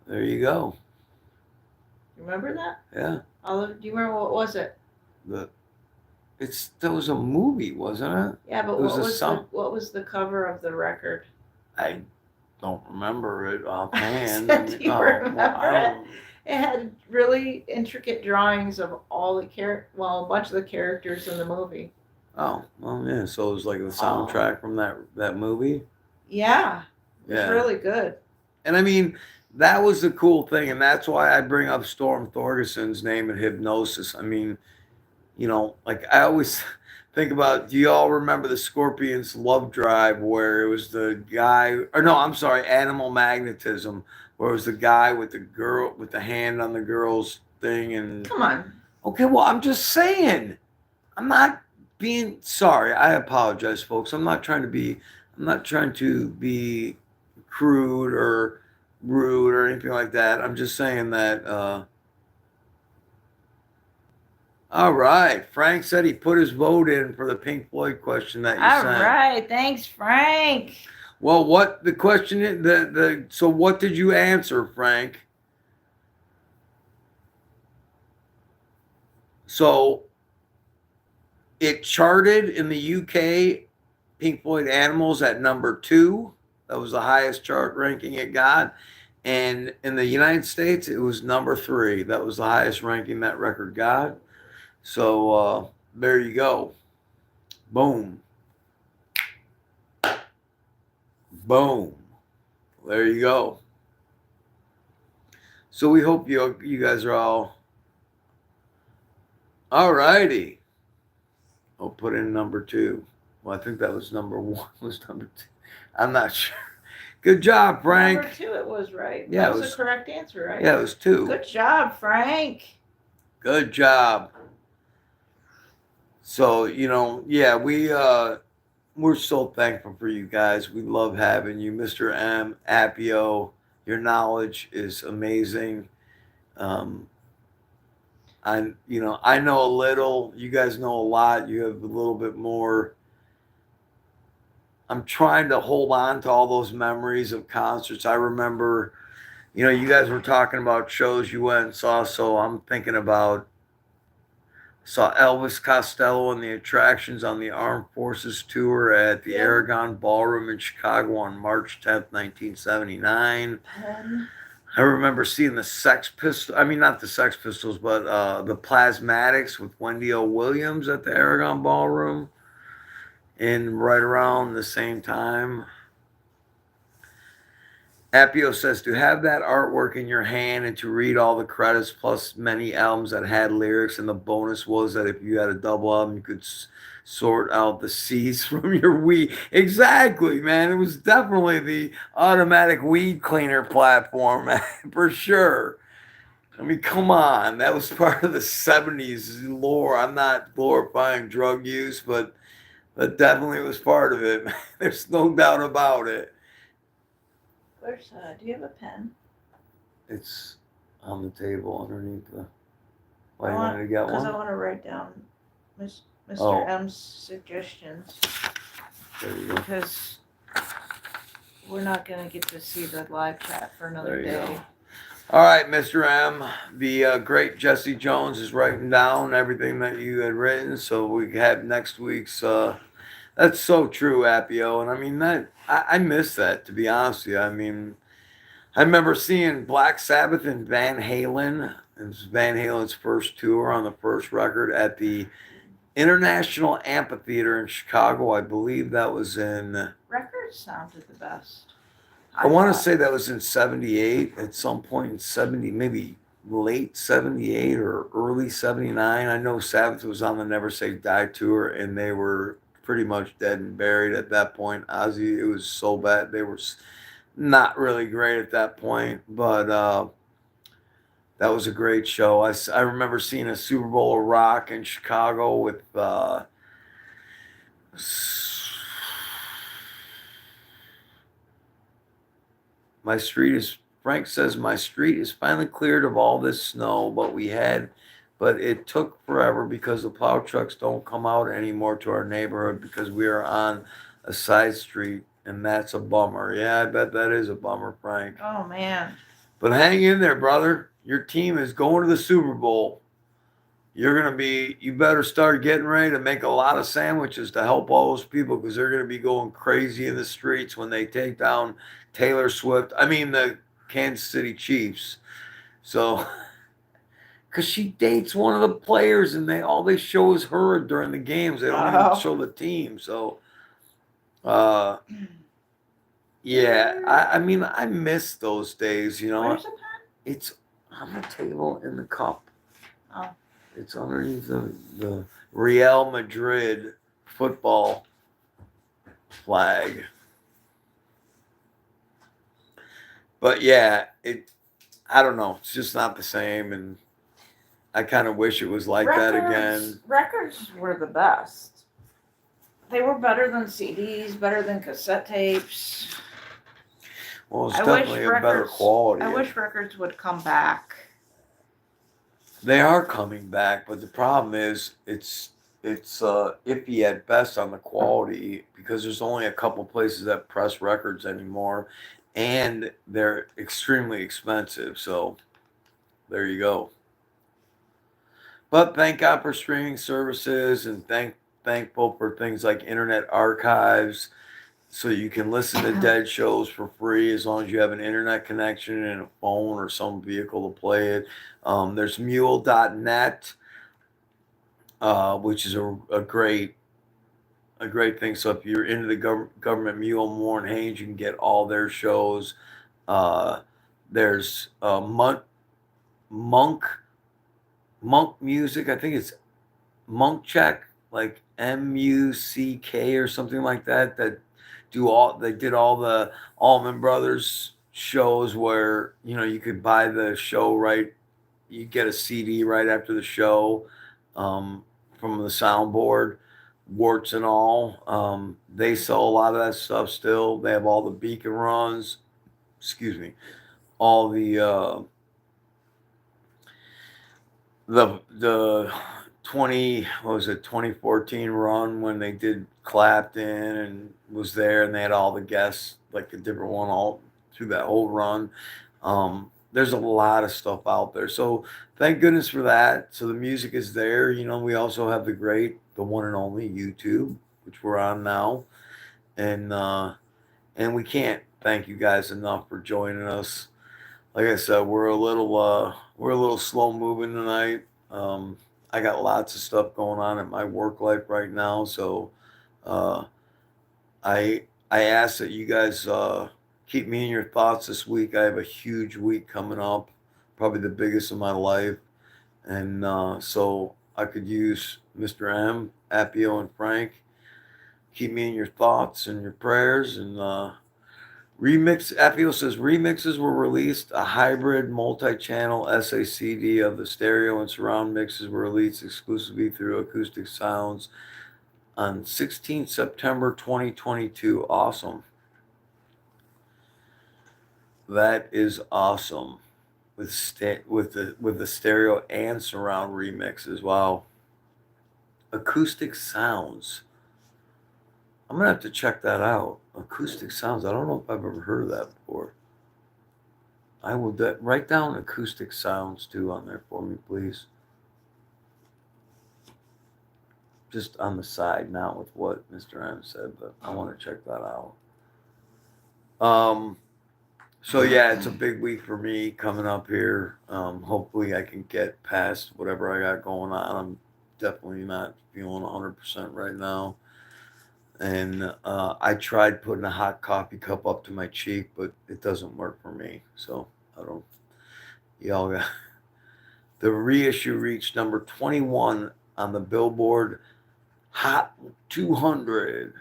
There you go. Remember that? Yeah. Do you remember what was it? There was a movie, wasn't it? Yeah, but what was the cover of the record? I don't remember it offhand. Do you remember it? It had really intricate drawings of all the a bunch of the characters in the movie. Oh, well, yeah. So it was like the soundtrack from that movie. Yeah, it's really good. And I mean, that was the cool thing, and that's why I bring up Storm Thorgerson's name in Hypnosis. I mean, like I always think about, do you all remember the Scorpions Love Drive where it was the guy, or no, I'm sorry, Animal Magnetism, where it was the guy with the girl, with the hand on the girl's thing and... Come on. Okay, well, I'm just saying. I'm not being... Sorry, I apologize, folks. I'm not trying to be crude or rude or anything like that. I'm just saying that All right. Frank said he put his vote in for the Pink Floyd question that you All sent. right, thanks, Frank. Well, what the question is, so what did you answer, Frank? So it charted in the UK, Pink Floyd Animals at number 2. That was the highest chart ranking it got. And in the United States, it was number 3. That was the highest ranking that record got. So there you go. Boom. Boom. There you go. So we hope you guys are all righty. I'll put in number 2. Well, I think that was number 1. Was number 2? I'm not sure. Good job, Frank. Number 2, it was right. Yeah, that it was was the correct answer, right? Yeah, it was 2. Good job, Frank. Good job. So yeah, we're so thankful for you guys. We love having you, Mr. M. Appio. Your knowledge is amazing. I know a little. You guys know a lot. You have a little bit more. I'm trying to hold on to all those memories of concerts. I remember, you guys were talking about shows you went and saw. So I'm thinking about saw Elvis Costello and the Attractions on the Armed Forces Tour at the Aragon Ballroom in Chicago on March 10th, 1979. I remember seeing the Sex Pistols, not the Sex Pistols, but the Plasmatics with Wendy O. Williams at the Aragon Ballroom in right around the same time. Appio says, to have that artwork in your hand and to read all the credits plus many albums that had lyrics, and the bonus was that if you had a double album, you could sort out the C's from your weed. Exactly, man. It was definitely the automatic weed cleaner platform, man, for sure. Come on. That was part of the 70s lore. I'm not glorifying drug use, but that definitely was part of it, man. There's no doubt about it. Where's do you have a pen? It's on the table underneath the. Why you wanted to get one? Because I want to write down Mr. M's suggestions. There you go. Because we're not going to get to see the live chat for another day. Go. All right, Mr. M. The great Jesse Jones is writing down everything that you had written, so we have next week's. That's so true, Appio, and that I miss that, to be honest with you. I remember seeing Black Sabbath and Van Halen. It was Van Halen's first tour on the first record at the International Amphitheater in Chicago. I believe that was in. Records sounded the best. I want to say that was in 78, at some point in 70, maybe late 78 or early 79. I know Sabbath was on the Never Say Die tour, and they were pretty much dead and buried at that point. Ozzy, it was so bad. They were not really great at that point, but that was a great show. I remember seeing a Super Bowl of rock in Chicago with Frank says, my street is finally cleared of all this snow, but it took forever because the plow trucks don't come out anymore to our neighborhood because we are on a side street, and that's a bummer. Yeah, I bet that is a bummer, Frank. Oh, man. But hang in there, brother. Your team is going to the Super Bowl. You better start getting ready to make a lot of sandwiches to help all those people, because they're going to be going crazy in the streets when they take down Taylor Swift. The Kansas City Chiefs. So, because she dates one of the players, and all they show is her during the games. They don't even show the team. So, yeah, I miss those days. Where's the pen? It's on the table in the cup. Oh. It's underneath the Real Madrid football flag. But yeah, I don't know. It's just not the same, and I kind of wish it was like that again. Records were the best. They were better than CDs, better than cassette tapes. Well, it's definitely a better quality. I wish records would come back. They are coming back, but the problem is it's iffy at best on the quality because there's only a couple places that press records anymore, and they're extremely expensive. So there you go. But thank God for streaming services, and thankful for things like Internet Archives, so you can listen to dead shows for free as long as you have an internet connection and a phone or some vehicle to play it. There's Mule.net, which is a great thing. So if you're into the government Mule, Moore and Haynes, you can get all their shows. Uh, there's Monk Monk Music. I think it's Monk Check, like MUCK or something like that. They did all the Allman Brothers shows where you could buy the show right. You get a CD right after the show, um, from the soundboard, warts and all. They sell a lot of that stuff still. They have all the beacon runs. Excuse me. All the 2014 run when they did Clapton and was there, and they had all the guests, like a different one all through that whole run. There's a lot of stuff out there, so thank goodness for that. So the music is there. We also have the one and only YouTube, which we're on now, and we can't thank you guys enough for joining us. Like I said, we're a little slow moving tonight. I got lots of stuff going on in my work life right now, so uh, I ask that you guys keep me in your thoughts this week. I have a huge week coming up, probably the biggest of my life, and so I could use Mr. M, Appio, and Frank. Keep me in your thoughts and your prayers, and Appio says remixes were released. A hybrid multi-channel SACD of the stereo and surround mixes were released exclusively through Acoustic Sounds on 16th September 2022. Awesome. That is awesome. With the stereo and surround remixes. Wow. Acoustic Sounds. I'm gonna have to check that out. Acoustic Sounds. I don't know if I've ever heard of that before. I will write down Acoustic Sounds too on there for me, please. Just on the side, not with what Mr. M said, but I want to check that out. So yeah, it's a big week for me coming up here. Hopefully I can get past whatever I got going on. I'm definitely not feeling 100% right now. And I tried putting a hot coffee cup up to my cheek, but it doesn't work for me. So I don't. Y'all got the reissue reached number 21 on the Billboard Hot 200.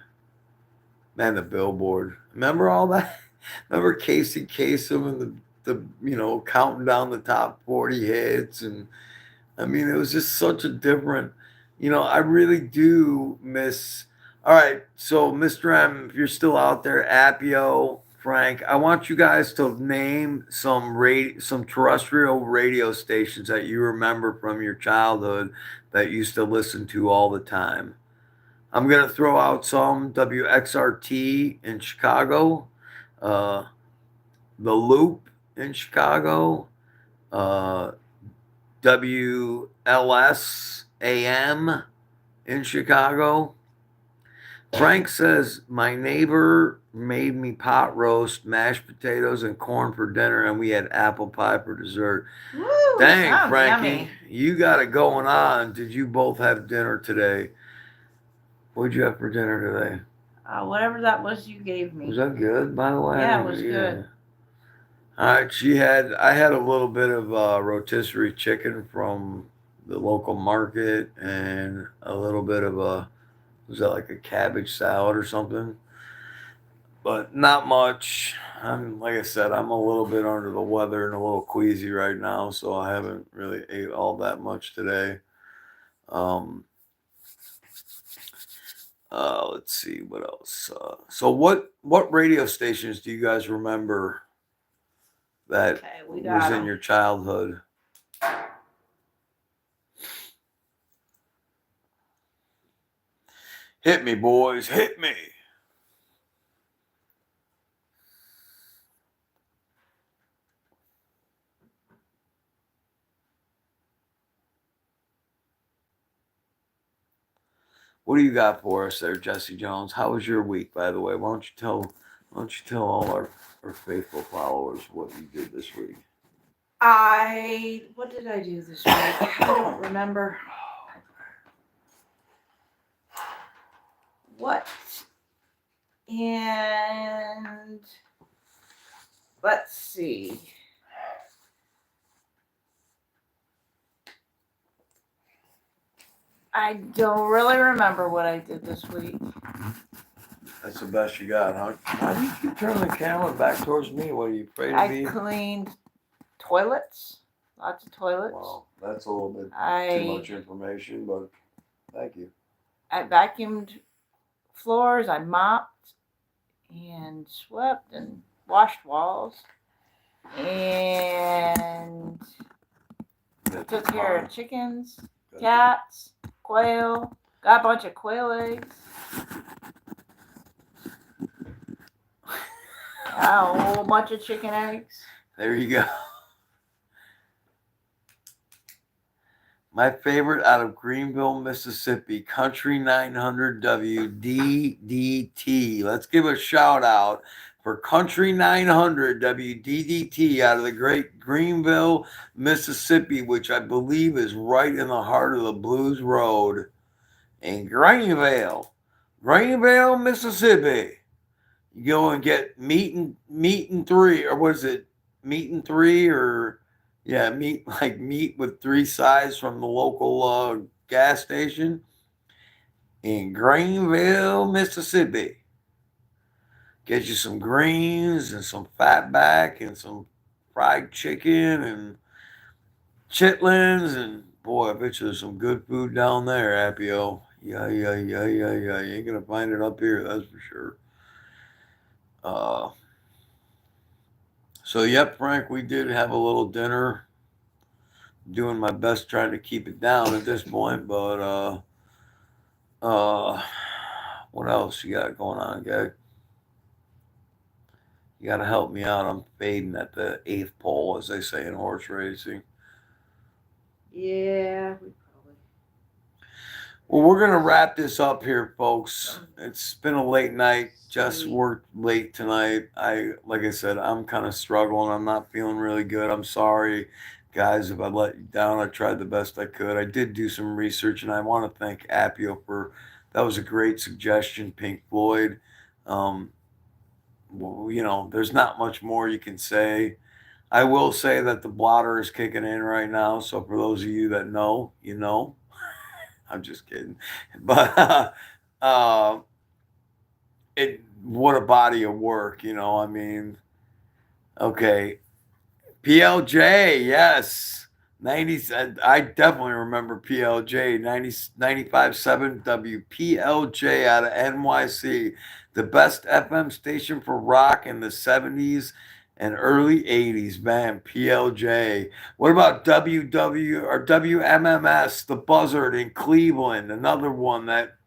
Man, the Billboard. Remember all that? Remember Casey Kasem and the counting down the top 40 hits, and I mean it was just such a different. I really do miss. All right, so Mr. M, if you're still out there, Appio, Frank, I want you guys to name some terrestrial radio stations that you remember from your childhood that you used to listen to all the time. I'm gonna throw out some WXRT in Chicago, uh, the Loop in Chicago, uh, WLS AM in Chicago. Frank says, my neighbor made me pot roast, mashed potatoes, and corn for dinner, and we had apple pie for dessert. Woo, Dang, Frankie, yummy. you got it going on. Did you both have dinner today? What did you have for dinner today? Whatever that was you gave me. Was that good, by the way? Yeah, it was good. All right, I had a little bit of rotisserie chicken from the local market and a little bit of was that like a cabbage salad or something? But not much. Like I said, I'm a little bit under the weather and a little queasy right now, so I haven't really ate all that much today. Um, let's see what else. So what radio stations do you guys remember that Okay, we was got in 'em. your childhood? Hit me, boys. Hit me. What do you got for us there, Jesse Jones? How was your week, by the way? Why don't you tell all our faithful followers what you did this week? What did I do this week? I don't remember. What? And let's see. I don't really remember what I did this week. That's the best you got, huh? Why do you keep turning the camera back towards me? What are you afraid of me? I cleaned toilets, lots of toilets. Well, that's a little bit too much information, but thank you. I vacuumed floors, I mopped and swept and washed walls and took care of chickens, cats, quail, got a bunch of quail eggs. Got a whole bunch of chicken eggs. There you go. My favorite out of Greenville, Mississippi, Country 900 WDDT. Let's give a shout out for Country 900 WDDT out of the great Greenville, Mississippi, which I believe is right in the heart of the Blues Road in Greenville, Mississippi. You go and get meat and three, or what is it? Meat and three, or yeah, meat with 3 sides from the local gas station in Greenville, Mississippi. Get you some greens and some fatback and some fried chicken and chitlins, and boy, I bet you there's some good food down there, Appio. Yeah. You ain't gonna find it up here, that's for sure. So yep, Frank, we did have a little dinner. Doing my best trying to keep it down at this point, but what else you got going on, guy? You got to help me out. I'm fading at the 8th pole, as they say in horse racing. Yeah, we probably. Well, we're gonna wrap this up here, folks. It's been a late night. Just worked late tonight. Like I said, I'm kind of struggling. I'm not feeling really good. I'm sorry, guys, if I let you down. I tried the best I could. I did do some research, and I want to thank Appio for that. Was a great suggestion, Pink Floyd. Well, there's not much more you can say. I will say that the blotter is kicking in right now. So for those of you that know, you know. I'm just kidding, but what a body of work, I mean, okay, PLJ, yes, 90. I definitely remember PLJ 95.7 WPLJ out of NYC, the best FM station for rock in the 70s and early 80s, man. PLJ. What about WMMS, the Buzzard in Cleveland? Another one that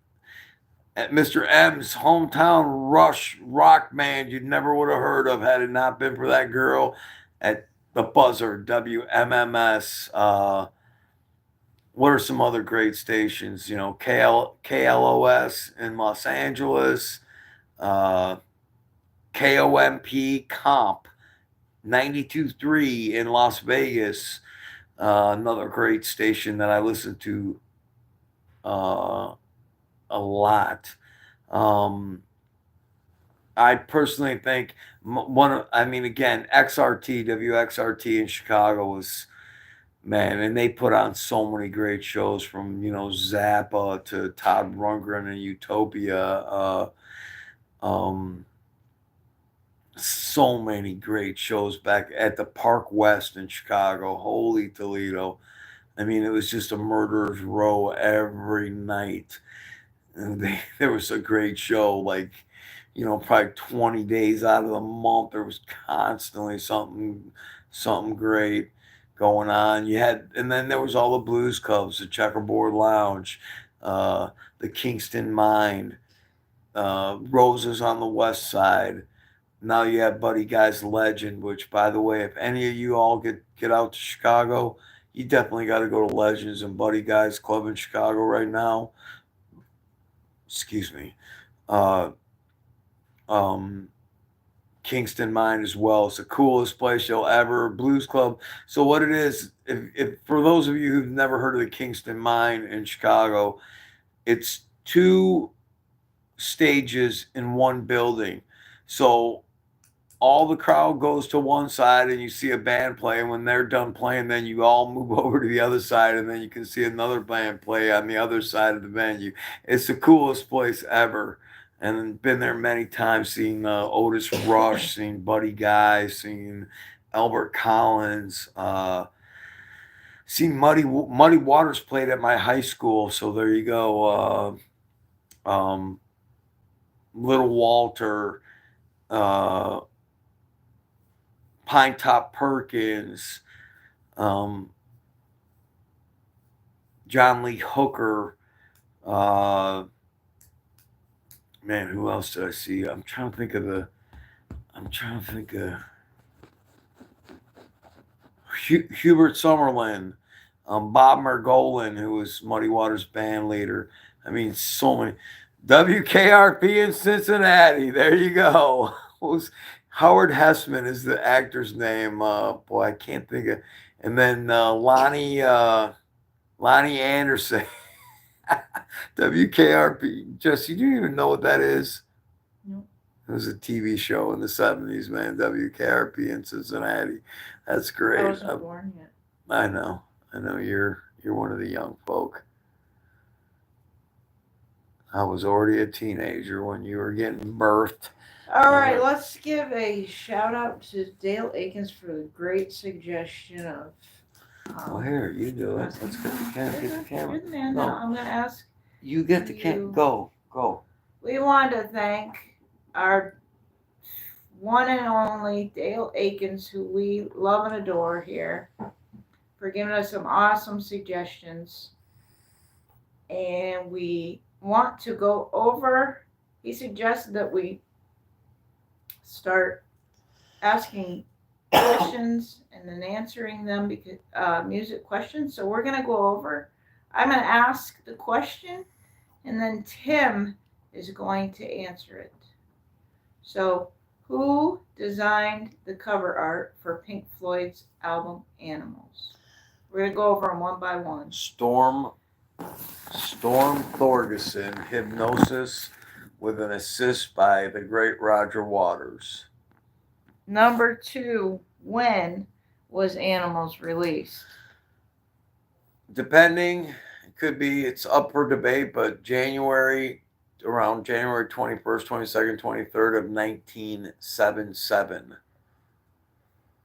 at Mr. M's hometown Rush rock band you'd never would have heard of had it not been for that girl at the Buzzard, WMMS. What are some other great stations? KLOS in Los Angeles, KOMP Comp 92.3 in Las Vegas. Another great station that I listen to a lot. I personally think XRT, WXRT in Chicago was, man, and they put on so many great shows from, Zappa to Todd Rundgren and Utopia. So many great shows back at the Park West in Chicago. Holy Toledo. I mean, it was just a murderer's row every night. And there was a great show, like, probably 20 days out of the month. There was constantly something great going on. And then there was all the blues clubs, the Checkerboard Lounge, the Kingston Mine, Roses on the West Side. Now you have Buddy Guy's Legend, which, by the way, if any of you all get out to Chicago, you definitely got to go to Legends and Buddy Guy's Club in Chicago right now. Excuse me. Uh, um, Kingston Mine as well. It's the coolest place you'll ever. Blues Club. So what it is, if for those of you who've never heard of the Kingston Mine in Chicago, it's two stages in one building. So all the crowd goes to one side and you see a band play, and when they're done playing, then you all move over to the other side and then you can see another band play on the other side of the venue. It's the coolest place ever, and been there many times, seeing Otis Rush, seeing Buddy Guy, seeing Albert Collins, seen Muddy Waters played at my high school, so there you go. Little Walter, uh, Pine Top Perkins, um, John Lee Hooker. Uh, man, who else did I see? I'm trying to think of Hubert Summerlin, Bob Margolin, who was Muddy Waters band leader. I mean, so many. WKRP in Cincinnati. There you go. Howard Hessman is the actor's name. Boy, I can't think of. And then Lonnie Anderson. WKRP. Jesse, do you even know what that is? No. It was a TV show in the 70s, man. WKRP in Cincinnati. That's great. I wasn't born yet. I know. You're one of the young folk. I was already a teenager when you were getting birthed. All right, let's give a shout out to Dale Akins for the great suggestion of. Well, here, you do it. Let's get the camera. You're the man. No. I'm going to ask. You get the camera. Go. We want to thank our one and only Dale Akins, who we love and adore here, for giving us some awesome suggestions. And we want to go over, he suggested that we start asking questions and then answering them, because music questions. So we're going to go over. I'm going to ask the question, and then Tim is going to answer it. So, who designed the cover art for Pink Floyd's album Animals? We're going to go over them one by one. Storm Thorgerson, Hypnosis, with an assist by the great Roger Waters. Number 2, when was Animals released? Depending, it could be, it's up for debate, but around January 21st, 22nd, 23rd of 1977.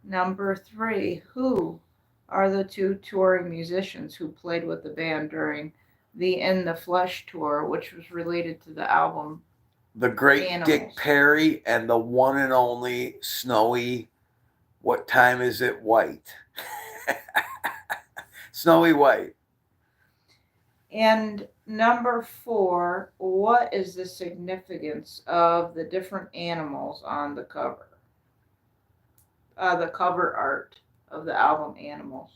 Number 3, who are the 2 touring musicians who played with the band during the In the Flesh tour, which was related to the album? The great Animals. Dick Perry and the one and only Snowy, what time is it, White? Snowy White. And number 4, what is the significance of the different animals on the cover? The cover art of the album Animals.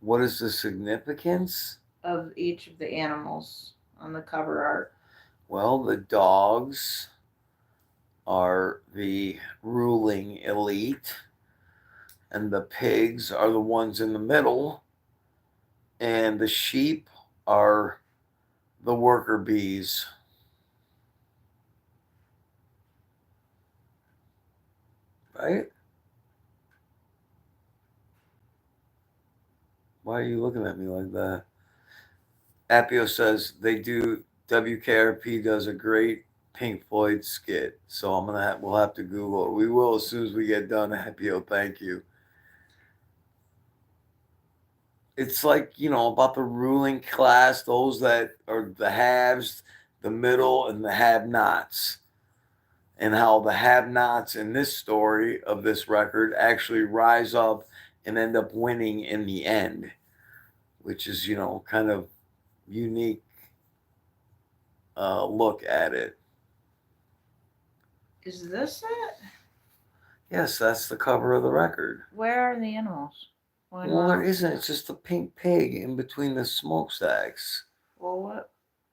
What is the significance of each of the animals on the cover art? Well, the dogs are the ruling elite, and the pigs are the ones in the middle, and the sheep are the worker bees. Right? Why are you looking at me like that? Appio says WKRP does a great Pink Floyd skit. So we'll have to Google it. We will as soon as we get done, Appio. Thank you. It's like, about the ruling class, those that are the haves, the middle, and the have-nots. And how the have-nots in this story of this record actually rise up and end up winning in the end. which is, kind of unique look at it. Is this it? Yes, that's the cover of the record. Where are the animals? Well, there isn't. It's just a pink pig in between the smokestacks. Well,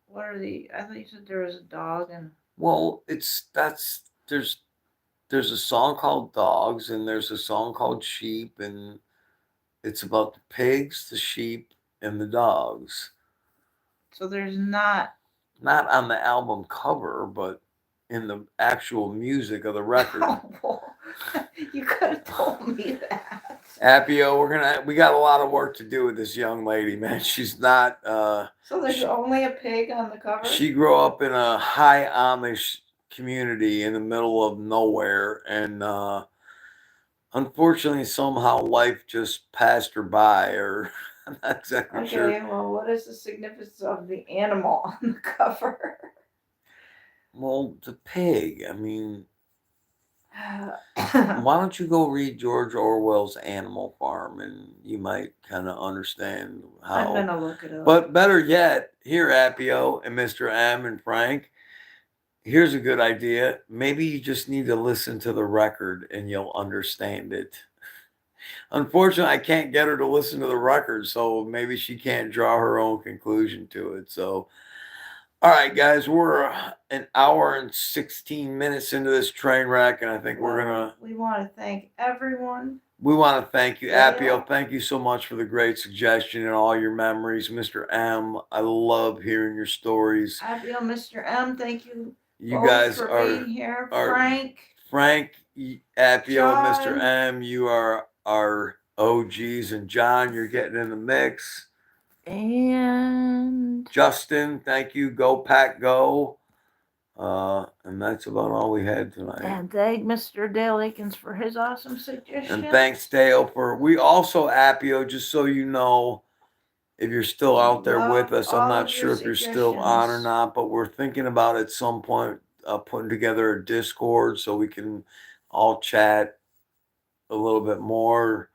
what are the? I thought you said there was a dog and. Well, there's a song called Dogs and there's a song called Sheep, and it's about the pigs, the sheep, and the dogs. So there's not. Not on the album cover, but in the actual music of the record. You could have told me that. Appio, we got a lot of work to do with this young lady, man. She's not. So there's only a pig on the cover. She grew up in a high Amish community in the middle of nowhere, and unfortunately, somehow life just passed her by, or I'm not exactly sure. Okay, well, what is the significance of the animal on the cover? Well, the pig. I mean, why don't you go read George Orwell's Animal Farm, and you might kind of understand how. I'm gonna look it up. But better yet, here, Appio and Mr. M and Frank, here's a good idea. Maybe you just need to listen to the record and you'll understand it. Unfortunately, I can't get her to listen to the record, so maybe she can't draw her own conclusion to it. So, all right, guys, we're an hour and 16 minutes into this train wreck, and I think we want to thank everyone. We want to thank you, Appio. Thank you so much for the great suggestion and all your memories. Mr. M, I love hearing your stories. Appio, Mr. M, thank you. You guys for being here. Frank, Appio, and Mr. M, you are our OGs, and John, you're getting in the mix. And Justin, thank you. Go Pack Go. And that's about all we had tonight. And thank Mr. Dale Akins for his awesome suggestion. And thanks, Dale, we also, Appio, just so you know, if you're still out there with us, I'm not sure if you're still on or not, but we're thinking about at some point putting together a Discord so we can all chat a little bit more,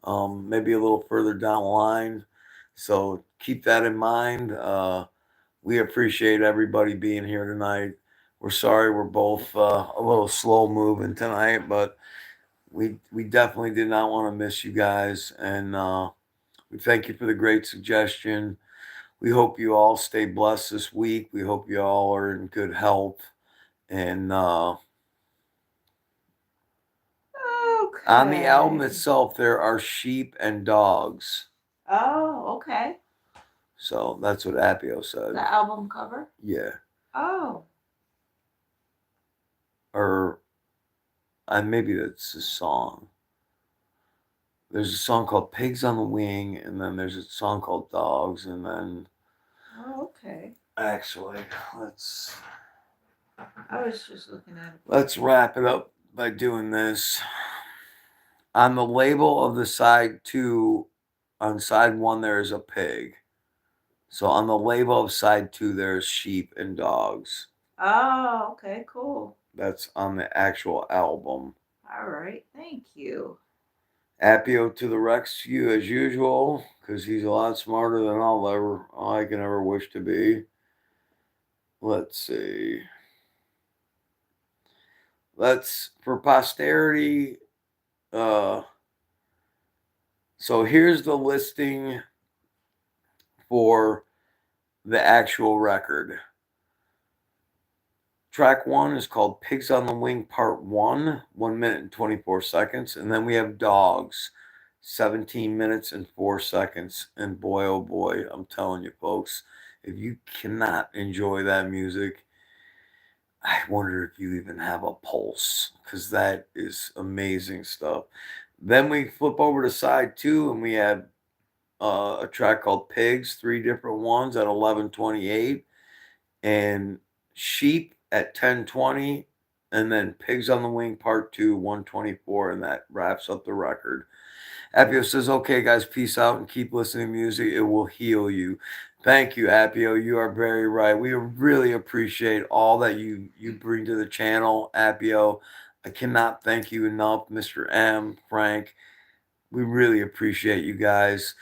maybe a little further down the line. So keep that in mind. We appreciate everybody being here tonight. We're sorry we're both a little slow moving tonight, but we definitely did not want to miss you guys. And we thank you for the great suggestion. We hope you all stay blessed this week. We hope you all are in good health. And on the album itself, there are sheep and dogs. Oh, okay. So that's what Appio said. The album cover? Yeah. Oh. Or maybe that's a song. There's a song called Pigs on the Wing, and then there's a song called Dogs, and then... Oh, okay. Actually, I was just looking at it. Let's wrap it up by doing this. On the label of the side 2, on side 1, there is a pig. So on the label of side 2, there's sheep and dogs. Oh, okay, cool. That's on the actual album. All right, thank you. Appio to the rescue as usual, because he's a lot smarter than I can ever wish to be. Let's see. For posterity, so here's the listing for the actual record. Track 1 is called Pigs on the Wing Part 1, 1 minute and 24 seconds. And then we have Dogs, 17 minutes and 4 seconds. And boy, oh boy, I'm telling you, folks, if you cannot enjoy that music, I wonder if you even have a pulse, because that is amazing stuff. Then we flip over to side 2, and we have a track called Pigs, 3 different ones at 11:28, and Sheep at 10:20, and then Pigs on the Wing Part 2, 1:24, and that wraps up the record. Appio says, okay, guys, peace out and keep listening to music. It will heal you. Thank you, Appio. You are very right. We really appreciate all that you bring to the channel, Appio. I cannot thank you enough, Mr. M, Frank. We really appreciate you guys.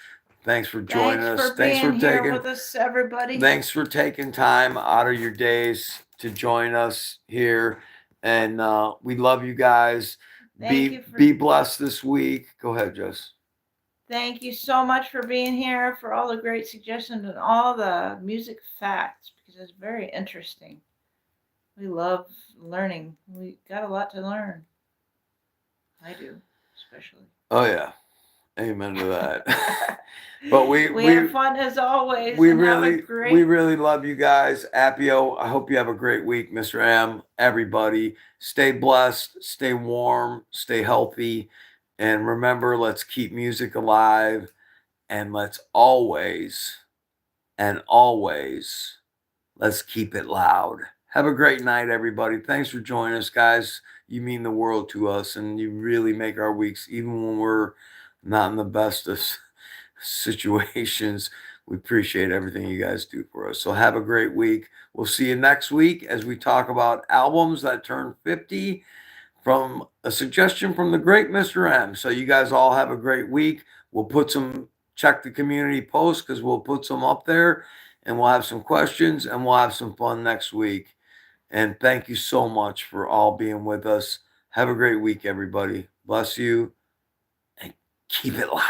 Thanks for joining Thanks us. for being Thanks for here taking with us, everybody. Thanks for taking time out of your days to join us here. And we love you guys. Be blessed this week. Go ahead, Jess. Thank you so much for being here, for all the great suggestions and all the music facts, because it's very interesting. We love learning. We got a lot to learn. I do, especially. Oh yeah. Amen to that. But we have fun as always. We really love you guys. Appio, I hope you have a great week, Mr. M. Everybody, stay blessed, stay warm, stay healthy, and remember, let's keep music alive, and let's always let's keep it loud. Have a great night, everybody. Thanks for joining us, guys. You mean the world to us, and you really make our weeks, even when we're not in the best of situations. We appreciate everything you guys do for us. So have a great week. We'll see you next week as we talk about albums that turn 50 from a suggestion from the great Mr. M. So you guys all have a great week. We'll check the community post because we'll put some up there, and we'll have some questions, and we'll have some fun next week. And thank you so much for all being with us. Have a great week, everybody. Bless you, and keep it loud.